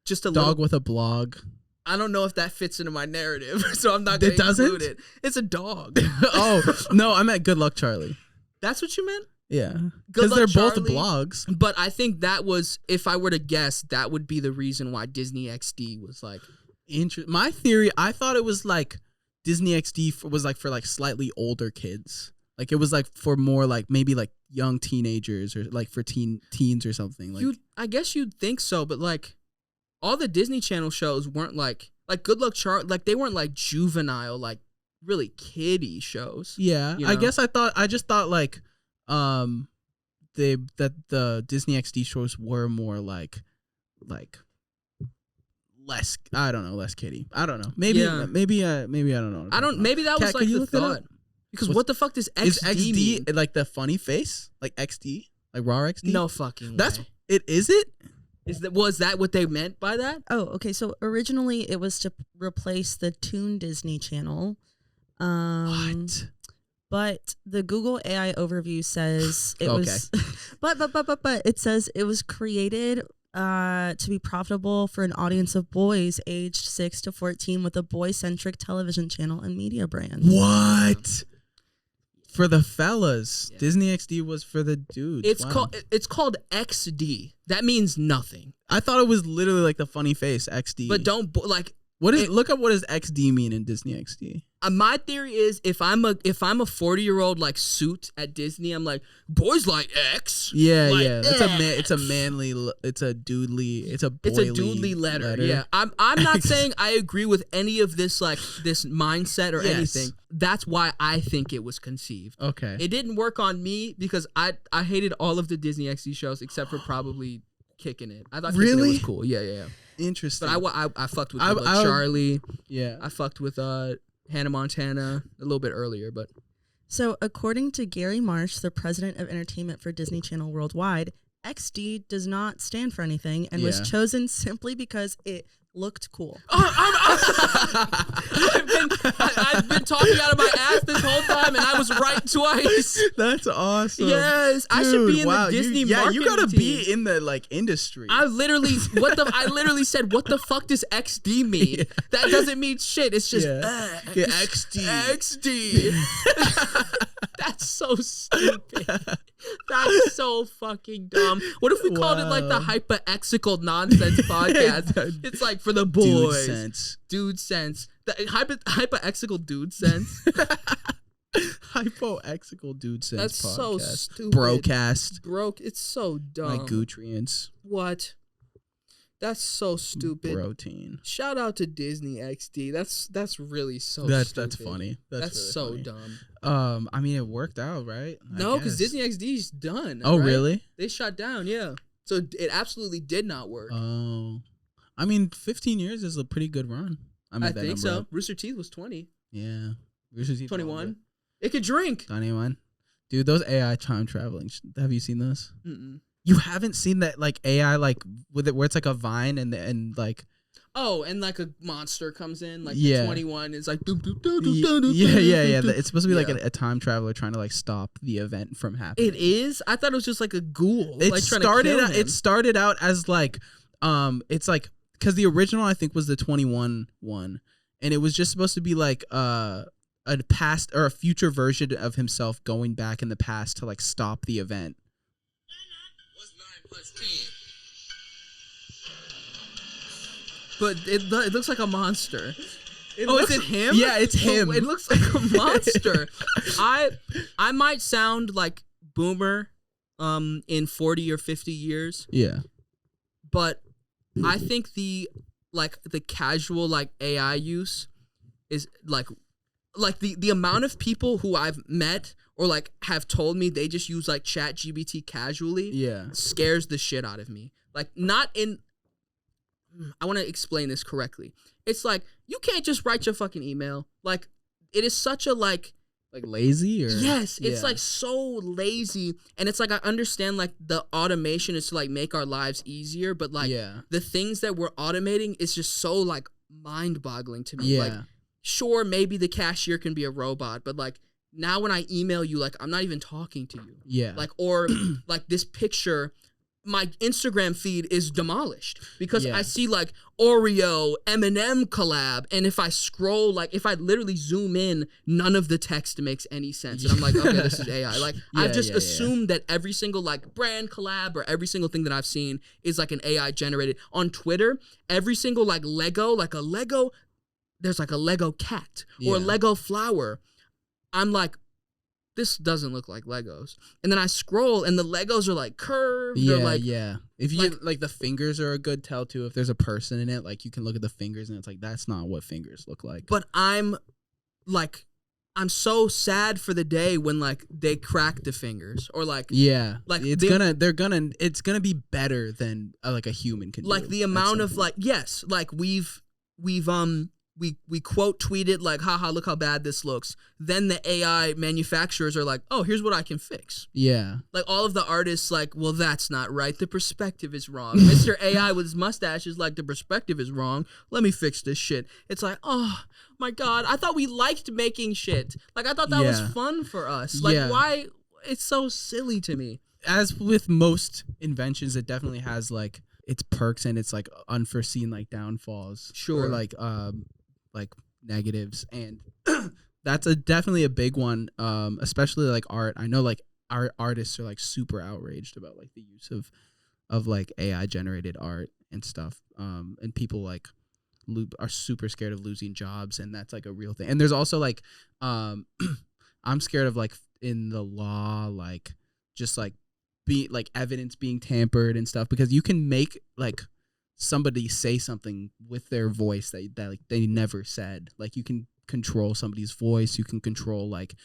just a Dog with a Blog. I don't know if that fits into my narrative, so I'm not going It to doesn't? include it. It's a dog. Oh no, I meant Good Luck Charlie. That's what you meant? Yeah, Good because Luck they're both Charlie. blogs. But I think that was, if I were to guess, that would be the reason why Disney XD was like. My theory, I thought it was like Disney XD was like for like slightly older kids. Like it was like for more like maybe like young teenagers or like for teens or something. Like I guess you'd think so, but like all the Disney Channel shows weren't like Good Luck Charlie, like they weren't like juvenile, like really kiddie shows. yeah, you I know? guess I just thought like that the Disney XD shows were more like less, I don't know, less kiddie. I don't know. Maybe Yeah. maybe I don't know. I don't. Maybe that Kat, was can like you the look that up? thought. Because What's- what the fuck does XD Is XD mean? like the funny face? Like XD? Like raw XD? No fucking That's way. it. Is it? Was that what they meant by that? Oh, okay. So originally it was to replace the Toon Disney Channel. What? But the Google AI overview says it Okay. was, but it says it was created to be profitable for an audience of boys aged 6 to 14 with a boy-centric television channel and media brand. What? For the fellas, Yeah. Disney XD was for the dudes. It's Wow. it's called XD. That means nothing. I thought it was literally like the funny face XD. But don't like. what is? Look up what does XD mean in Disney XD. My theory is if I'm a 40-year-old like suit at Disney, I'm like, boys like X. Yeah, Like, yeah. It's a manly. It's a dudely. It's a boily It's a doodly letter. Yeah, I'm not saying I agree with any of this like this mindset or Yes. anything. That's why I think it was conceived. Okay. It didn't work on me because I hated all of the Disney XD shows except for probably Kicking It. I thought Kicking It Really? was cool. Yeah, yeah, yeah. Interesting. But I fucked with I- Good Luck I would- Charlie. yeah. I fucked with Hannah Montana a little bit earlier, but So, according to Gary Marsh, the president of entertainment for Disney Channel Worldwide, XD does not stand for anything and was Yeah. chosen simply because it looked cool. I've been talking out of my ass this whole time, and I was right twice. That's awesome. Yes, I should be in the Disney you marketing gotta team. be in the like industry. I literally said, what the fuck does XD mean? Yeah. That doesn't mean shit. It's just Yeah. Yeah, XD. XD. That's so stupid. That's so fucking dumb. What if we called it like the Wow. Hypothetical Nonsense Podcast? It's like for the Dude boys. sense. Dude sense. The hypothetical dude sense. Hypoxical dude sense. That's podcast. so stupid. Broadcast. Broke. It's so dumb. Like nutrients. What? That's so stupid. Protein. Shout out to Disney XD. That's really so That's stupid. funny. That's really so funny. dumb. I mean, it worked out, right? I No, because guess. Disney XD's done. Oh, right? really? They shut down, yeah. So it absolutely did not work. Oh, I mean, 15 years is a pretty good run. I made that think number so. up. Rooster Teeth was 20. Yeah. Rooster Teeth 21. It could drink. 21. Dude, those AI time traveling. Have you seen those? Mm-mm. You haven't seen that like AI like with it where it's like a vine and like Oh, and like a monster comes in, like Yeah. 21 is like yeah. It's supposed to be like Yeah. a time traveler trying to like stop the event from happening. It is? I thought it was just like a ghoul. It like trying started to kill out, him. it started out as like it's like because the original I think was the 21 one, and it was just supposed to be like a past or a future version of himself going back in the past to like stop the event. What's 9 plus 10? But it looks like a monster. Oh, is it him? Yeah, it's him. Oh, it looks like a monster. I might sound like boomer in 40 or 50 years, Yeah. but I think the casual like AI use is like the amount of people who I've met or like have told me they just use like Chat GBT casually Yeah. scares the shit out of me. Like not in I want to explain this correctly. It's like you can't just write your fucking email. Like it is such a like Lazy or yes, it's Yeah. like so lazy, and it's like I understand like the automation is to like make our lives easier, but like yeah. the things that we're automating is just so like mind-boggling to me. Yeah. Like sure, maybe the cashier can be a robot, but like now when I email you, like I'm not even talking to you. Yeah. Like or like this picture my Instagram feed is demolished because Yeah. I see like Oreo Eminem collab, and if I scroll, like if I literally zoom in, none of the text makes any sense, and I'm like, okay, this is AI. Like I've just assumed that every single like brand collab or every single thing that I've seen is like an AI generated. On Twitter, every single like Lego, there's like a Lego cat or a Yeah. Lego flower. I'm like, this doesn't look like Legos. And then I scroll and the Legos are like curved. Yeah, or like, yeah. If you like the fingers are a good tell too. If there's a person in it, like you can look at the fingers and it's like that's not what fingers look like. But I'm so sad for the day when like they crack the fingers or like like it's gonna be better than like a human can like do the at amount some of point. like yes, like we quote tweeted like, haha, look how bad this looks. Then the AI manufacturers are like, oh, here's what I can fix. Yeah. Like all of the artists like, well, that's not right. The perspective is wrong. Mr. AI with his mustache is like, the perspective is wrong. Let me fix this shit. It's like, oh my God, I thought we liked making shit. Like I thought that was fun for us. Like why? It's so silly to me. As with most inventions, it definitely has like its perks and its like unforeseen like downfalls. Sure. Or like negatives, and that's definitely a big one, especially like art. I know like our artists are like super outraged about like the use of like AI generated art and stuff, and people like are super scared of losing jobs, and that's like a real thing. And there's also like I'm scared of like in the law, like just like be like evidence being tampered and stuff, because you can make like somebody say something with their voice that like they never said. Like you can control somebody's voice, you can control like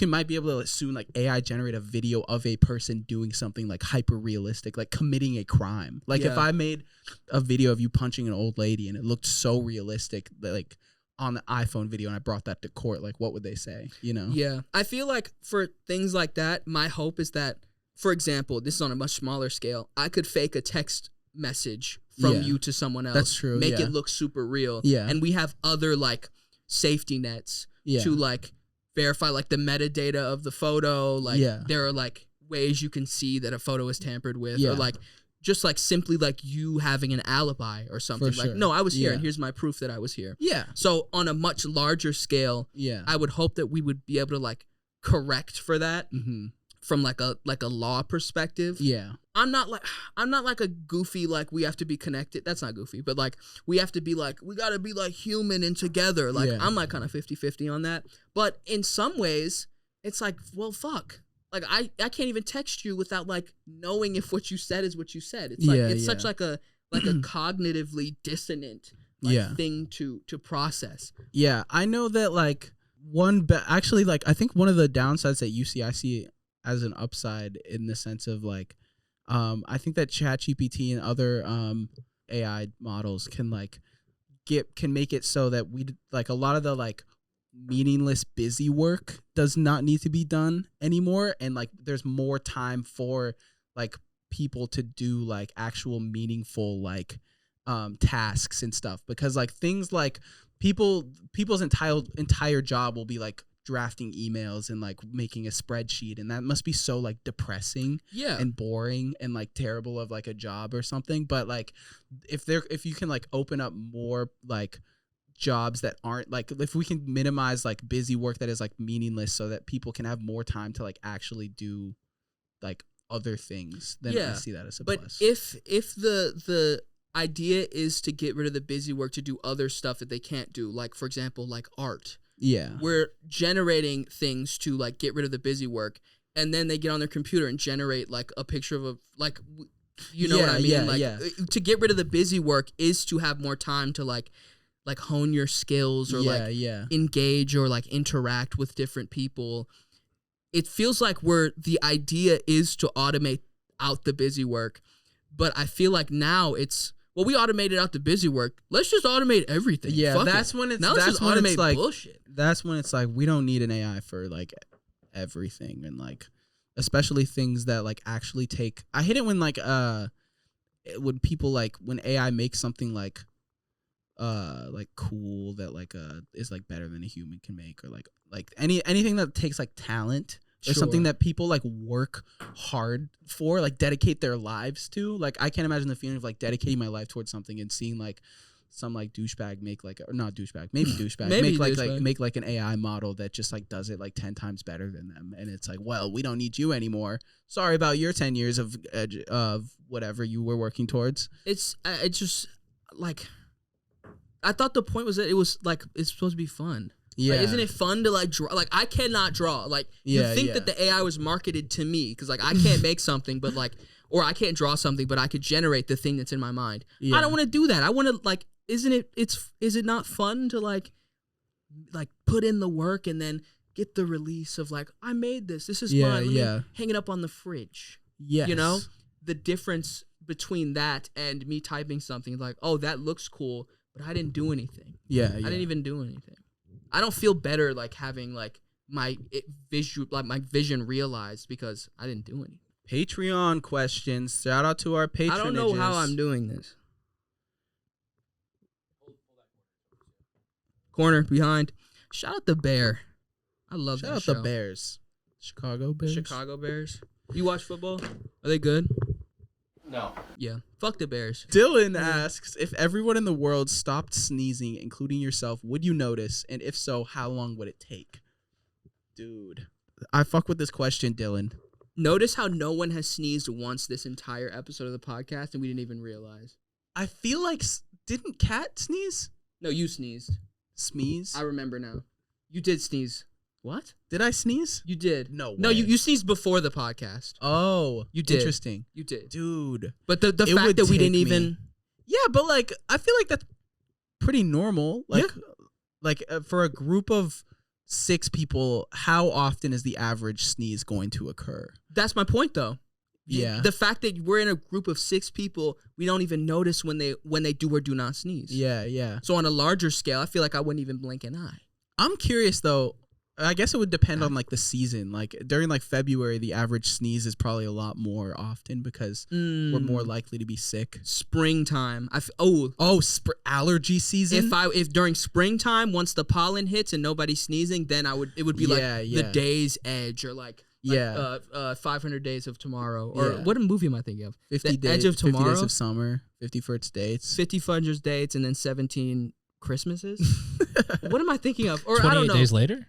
might be able to soon like AI generate a video of a person doing something like hyper realistic, like committing a crime. Like if I made a video of you punching an old lady and it looked so realistic that like on the iPhone video and I brought that to court, like what would they say, you know? Yeah. I feel like for things like that, my hope is that, for example, this is on a much smaller scale, I could fake a text message from you to someone else. That's true. Make it look super real. Yeah. And we have other like safety nets to like verify like the metadata of the photo. Like there are like ways you can see that a photo is tampered with, or like just like simply like you having an alibi or something. For like, sure. no, I was here and here's my proof that I was here. Yeah. So on a much larger scale, I would hope that we would be able to like correct for that. From like a law perspective. Yeah. I'm not like a goofy like we have to be connected. That's not goofy, but like we have to be like we got to be like human and together. Like I'm like kind of 50-50 on that. But in some ways it's like, well, fuck. Like I can't even text you without like knowing if what you said is what you said. It's like it's such like a cognitively dissonant thing to process. Yeah, I know that like actually like I think one of the downsides that I see as an upside in the sense of like I think that ChatGPT and other AI models can like can make it so that we like a lot of the like meaningless busy work does not need to be done anymore, and like there's more time for like people to do like actual meaningful like tasks and stuff, because like things like people's entire job will be like drafting emails and like making a spreadsheet, and that must be so like depressing and boring and like terrible of like a job or something. But like if you can like open up more like jobs that aren't like, if we can minimize like busy work that is like meaningless so that people can have more time to like actually do like other things, then I see that as a plus. But if the idea is to get rid of the busy work to do other stuff that they can't do, like for example like art, we're generating things to like get rid of the busy work, and then they get on their computer and generate like a picture of a like, you know what I mean? To get rid of the busy work is to have more time to like hone your skills or engage or like interact with different people. It feels like the idea is to automate out the busy work, but I feel like now it's, well, we automated out the busy work. Let's just automate everything. Yeah, Fuck that's it. when it's now let's just automate like bullshit. That's when it's like we don't need an AI for like everything, and like especially things that like actually take. I hate it when like when people like when AI makes something like cool that like is like better than a human can make, or like anything that takes like talent or something Sure. that people like work hard for, like dedicate their lives to. Like I can't imagine the feeling of like dedicating my life towards something and seeing like some like douchebag make like, or not douchebag, maybe douchebag, Maybe make like an AI model that just like does it like 10 times better than them, and it's like, well, we don't need you anymore. Sorry about your 10 years of whatever you were working towards. It's just like, I thought the point was that it was like, it's supposed to be fun. Yeah, Like, isn't it fun to like draw? Like, I cannot draw. Like, Yeah, you think yeah. that the AI was marketed to me because like I can't make something, but like, or I can't draw something, but I could generate the thing that's in my mind. Yeah. I don't want to do that. I want to like, is it not fun to like put in the work and then get the release of like, I made this. This is Yeah, fun. Let yeah. me hang it up on the fridge. Yes. You know, the difference between that and me typing something like, oh, that looks cool, but I didn't do anything. Yeah, I didn't even do anything. I don't feel better like having like my vision realized because I didn't do anything. Patreon questions. Shout out to our patrons. I don't know how I'm doing this. Corner behind. Shout out the Bear. I love Shout that out show. the Bears. Chicago Bears. Chicago Bears. You watch football? Are they good? No. Yeah. Fuck the Bears. Dylan asks, if everyone in the world stopped sneezing, including yourself, would you notice? And if so, how long would it take? Dude, I fuck with this question, Dylan. Notice how no one has sneezed once this entire episode of the podcast and we didn't even realize. I feel like, didn't Cat sneeze? No, you sneezed. Sneeze? I remember now. You did sneeze. What? Did I sneeze? You did. No No, way. you sneezed before the podcast. Oh, You did. Interesting. You did. Dude. But the It fact would that we take didn't me- even... Yeah, but like, I feel like that's pretty normal. Like, for a group of 6 people, how often is the average sneeze going to occur? That's my point, though. Yeah. The fact that we're in a group of 6 people, we don't even notice when they do or do not sneeze. Yeah, yeah. So on a larger scale, I feel like I wouldn't even blink an eye. I'm curious though. I guess it would depend on like the season. Like during like February, the average sneeze is probably a lot more often because we're more likely to be sick. Springtime. Allergy season. If during springtime, once the pollen hits and nobody's sneezing, then it would be like Yeah. The Day's Edge or like 500 Days of Tomorrow or Yeah. what movie am I thinking of? 50 The days, Edge of 50 Tomorrow, days of summer, 50 First Dates. 50 Fudger's Dates, and then 17 Christmases. What am I thinking of? Or I 28 don't know. days later?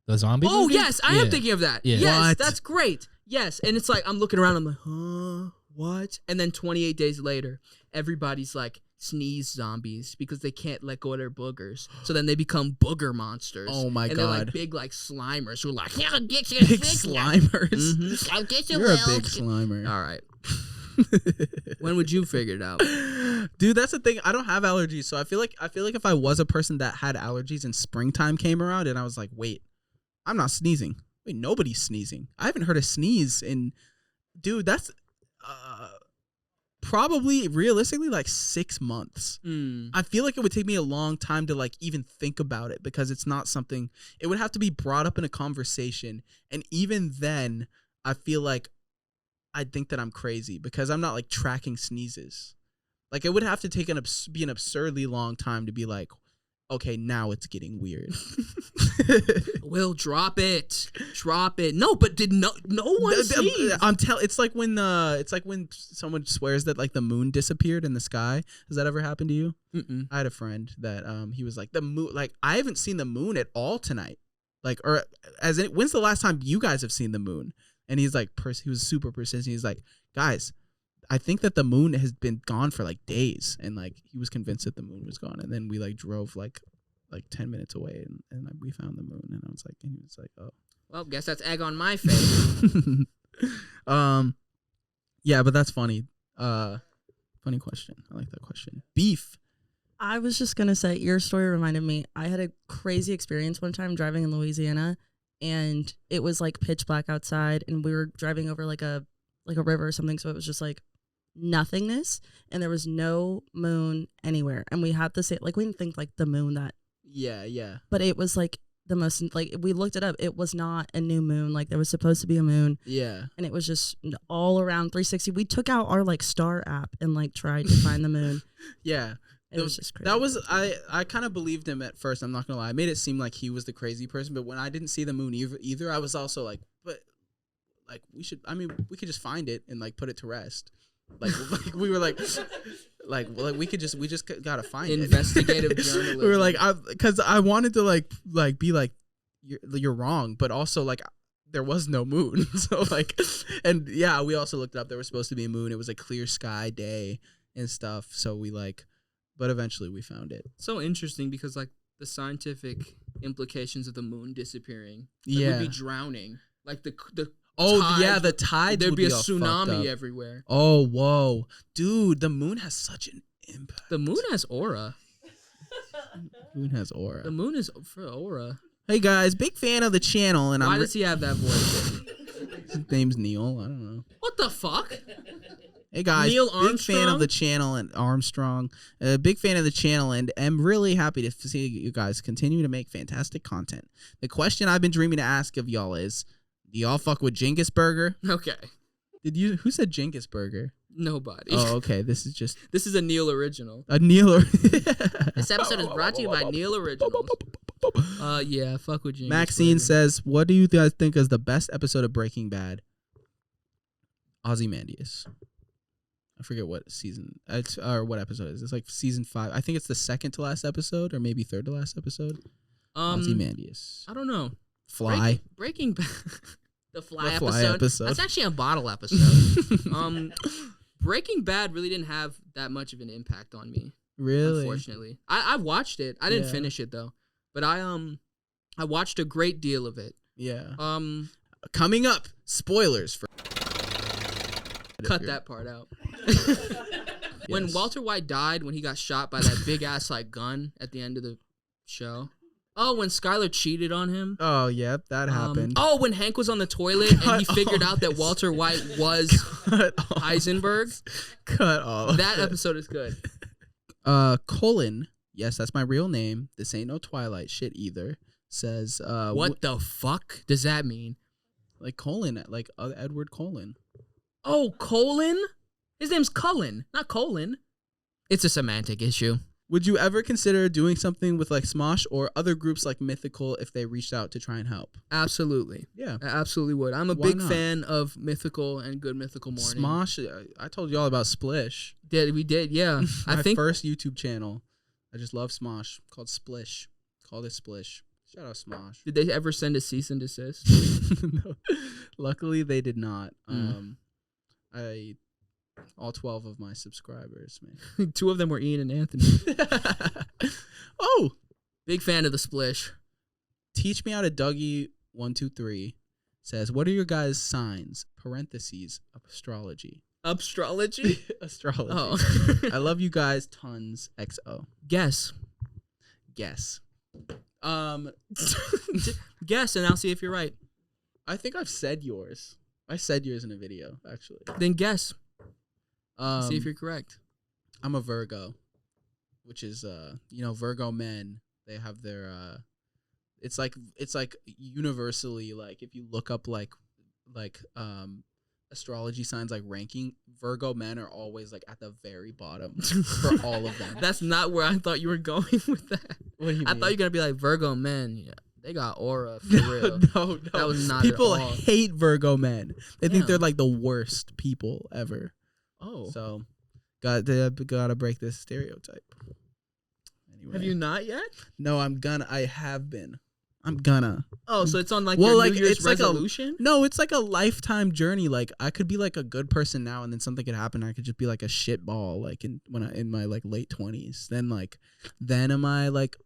The zombie Oh movie? yes, I am thinking of that. Yeah. Yes, What? that's great. Yes, and it's like I'm looking around. I'm like, huh, what? And then 28 days later, everybody's like sneeze zombies because they can't let go of their boogers. So then they become booger monsters. Oh my and they're like God. big like slimers who are like, yeah, get you Big slimers. Mhm. I'll get you. You're a Will. big slimer. All right. When would you figure it out? Dude, that's the thing. I don't have allergies, so I feel like if I was a person that had allergies and springtime came around and I was like, wait, I'm not sneezing. Wait, nobody's sneezing. I haven't heard a sneeze in, dude, that's probably realistically like 6 months. I feel like it would take me a long time to like even think about it because it's not something, it would have to be brought up in a conversation. And even then, I feel like I'd think that I'm crazy because I'm not like tracking sneezes. Like it would have to take be an absurdly long time to be like, okay, now it's getting weird. Will, drop it. Drop it. No, but did no one sneeze? It's like when someone swears that like the moon disappeared in the sky. Has that ever happened to you? Mm-mm. I had a friend that he was like, the moon, like I haven't seen the moon at all tonight. Like, or when's the last time you guys have seen the moon? And he's like, he was super persistent. He's like, guys, I think that the moon has been gone for like days, and like he was convinced that the moon was gone. And then we like drove like 10 minutes away, and we found the moon. And I was like, and he was like, oh, Well, guess that's egg on my face. yeah, but that's funny. Funny question. I like that question. Beef. I was just gonna say your story reminded me. I had a crazy experience one time driving in Louisiana, and it was like pitch black outside, and we were driving over like a river or something. So it was just like nothingness, and there was no moon anywhere. And we had to say like we didn't think like the moon that, Yeah. but it was like the most like we looked it up. It was not a new moon. Like there was supposed to be a moon, Yeah. and it was just all around 360. We took out our like star app and like tried to find the moon. Yeah. It was just crazy. That was I kind of believed him at first. I'm not gonna lie. I made it seem like he was the crazy person, but when I didn't see the moon either, I was also like, but like we should. I mean, we could just find it and like put it to rest. Like we were like we just gotta find Investigative it. journalism. We were like, because I wanted to like be like you're wrong, but also like there was no moon. So like, and yeah, we also looked it up. There was supposed to be a moon. It was a clear sky day and stuff. So we like, but eventually we found it. So interesting because like the scientific implications of the moon disappearing. Like, Yeah, we'd be drowning. Like the yeah, the tides. There'd would be a all fucked tsunami up. everywhere. Oh whoa, dude, the moon has such an impact. The moon has aura. Moon has aura. The moon is for aura. Hey guys, big fan of the channel, and Why does he have that voice? his name's Neil. I don't know. What the fuck? Hey guys, Neil big fan Armstrong? of the channel and Armstrong. Big fan of the channel, and am really happy to see you guys continue to make fantastic content. The question I've been dreaming to ask of y'all is, do y'all fuck with Genghis Burger? Okay. Who said Genghis Burger? Nobody. Oh, okay. This is just This is a Neil original. a Neil. This episode is brought to you by Neil Originals. Yeah, fuck with James. Maxine Burger. says, what do you guys think is the best episode of Breaking Bad? Ozymandias. I forget what season or what episode it is. It's like season 5. I think it's the second to last episode or maybe third to last episode. Ozymandias. I don't know. Fly. Breaking Bad. The Fly Fly episode. episode. That's actually a bottle episode. Breaking Bad really didn't have that much of an impact on me. Really? Unfortunately, I watched it. I didn't Yeah. finish it though, but I watched a great deal of it. Yeah. Coming up, spoilers for. Cut that part out. When Yes. Walter White died, when he got shot by that big ass like gun at the end of the show. Oh, when Skylar cheated on him. Oh, yeah, that happened. Oh, when Hank was on the toilet and he figured out that Walter White was Heisenberg. Cut all of That it. episode is good. Colin, yes, that's my real name. This ain't no Twilight shit either. Says, What the fuck does that mean? like Colin, like Edward Cullen. Oh, Colin? His name's Cullen, not Colin. It's a semantic issue. Would you ever consider doing something with like Smosh or other groups like Mythical if they reached out to try and help? Absolutely. Yeah. I absolutely would. I'm a Why big not? fan of Mythical and Good Mythical Morning. Smosh, I told you all about Splish. We did, yeah. My I think first YouTube channel. I just love Smosh. Called Splish. Called it Splish. Shout out Smosh. Did they ever send a cease and desist? No. Luckily, they did not. All 12 of my subscribers, man. 2 of them were Ian and Anthony. Oh, Big fan of the Splish. teach me how to Dougie 123 says, what are your guys' signs? Parentheses, astrology. Astrology? Astrology. Oh. I love you guys tons. XO. Guess. Guess. Guess, and I'll see if you're right. I think I've said yours. I said yours in a video, actually. Then guess. See if you're correct. I'm a Virgo, which is Virgo men, they have their it's like universally, like if you look up like astrology signs, like ranking, Virgo men are always like at the very bottom for all of them. That's not where I thought you were going with that. What do you I mean? thought you were gonna be like Virgo men. Yeah, they got aura for real. No. That was not People at all. hate Virgo men. They think Damn. they're like the worst people ever. Oh, So, gotta break this stereotype. Anyway. have you not yet? No, I have been. I'm gonna. Oh, so it's on like Well, your like, New Year's it's like a- resolution. No, it's like a lifetime journey. Like I could be like a good person now, and then something could happen. I could just be like a shit ball, like in my like late 20s. Then am I like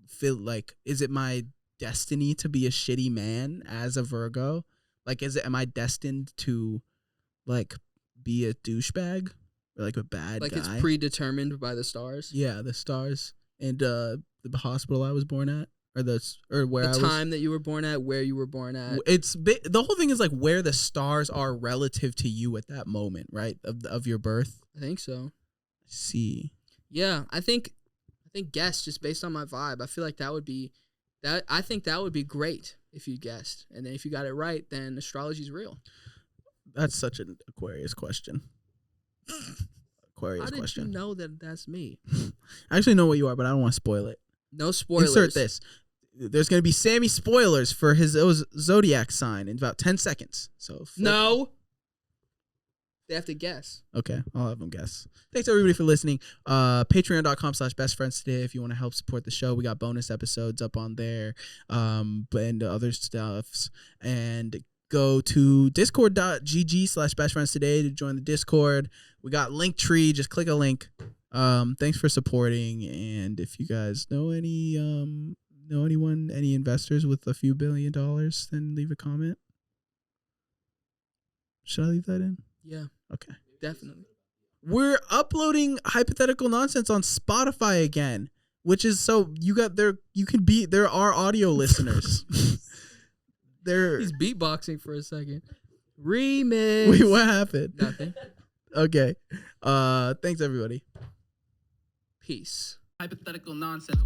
feel like, is it my destiny to be a shitty man as a Virgo? Like, am I destined to like be a douchebag or like a bad Like guy? it's predetermined by the stars. Yeah, the stars and the hospital I was born at, or where The I was. time that you were born at, where you were born at. The whole thing is like where the stars are relative to you at that moment, right? Of your birth. I think so. See. Yeah, I think guess, just based on my vibe. I feel like that would be great if you guessed. And then if you got it right, then astrology's real. That's such an Aquarius question. How did you know that that's me? I actually know what you are, but I don't want to spoil it. No spoilers. Insert this. there's gonna be Sammy spoilers for his zodiac sign in about 10 seconds. So No. They have to guess. Okay, I'll have them guess. Thanks everybody for listening. Patreon.com/bestfriends today if you want to help support the show. We got bonus episodes up on there, and other stuffs. And go to discord.gg/bestfriends today to join the Discord. We got Linktree. Just click a link. Thanks for supporting. And if you guys know any investors with a few $1 billion, then leave a comment. Should I leave that in? Yeah. Okay. Definitely. We're uploading Hypothetical Nonsense on Spotify again, which is so there are audio listeners. He's beatboxing for a second. Remix. Wait, what happened? Nothing. Okay. Thanks everybody. Peace. Hypothetical nonsense.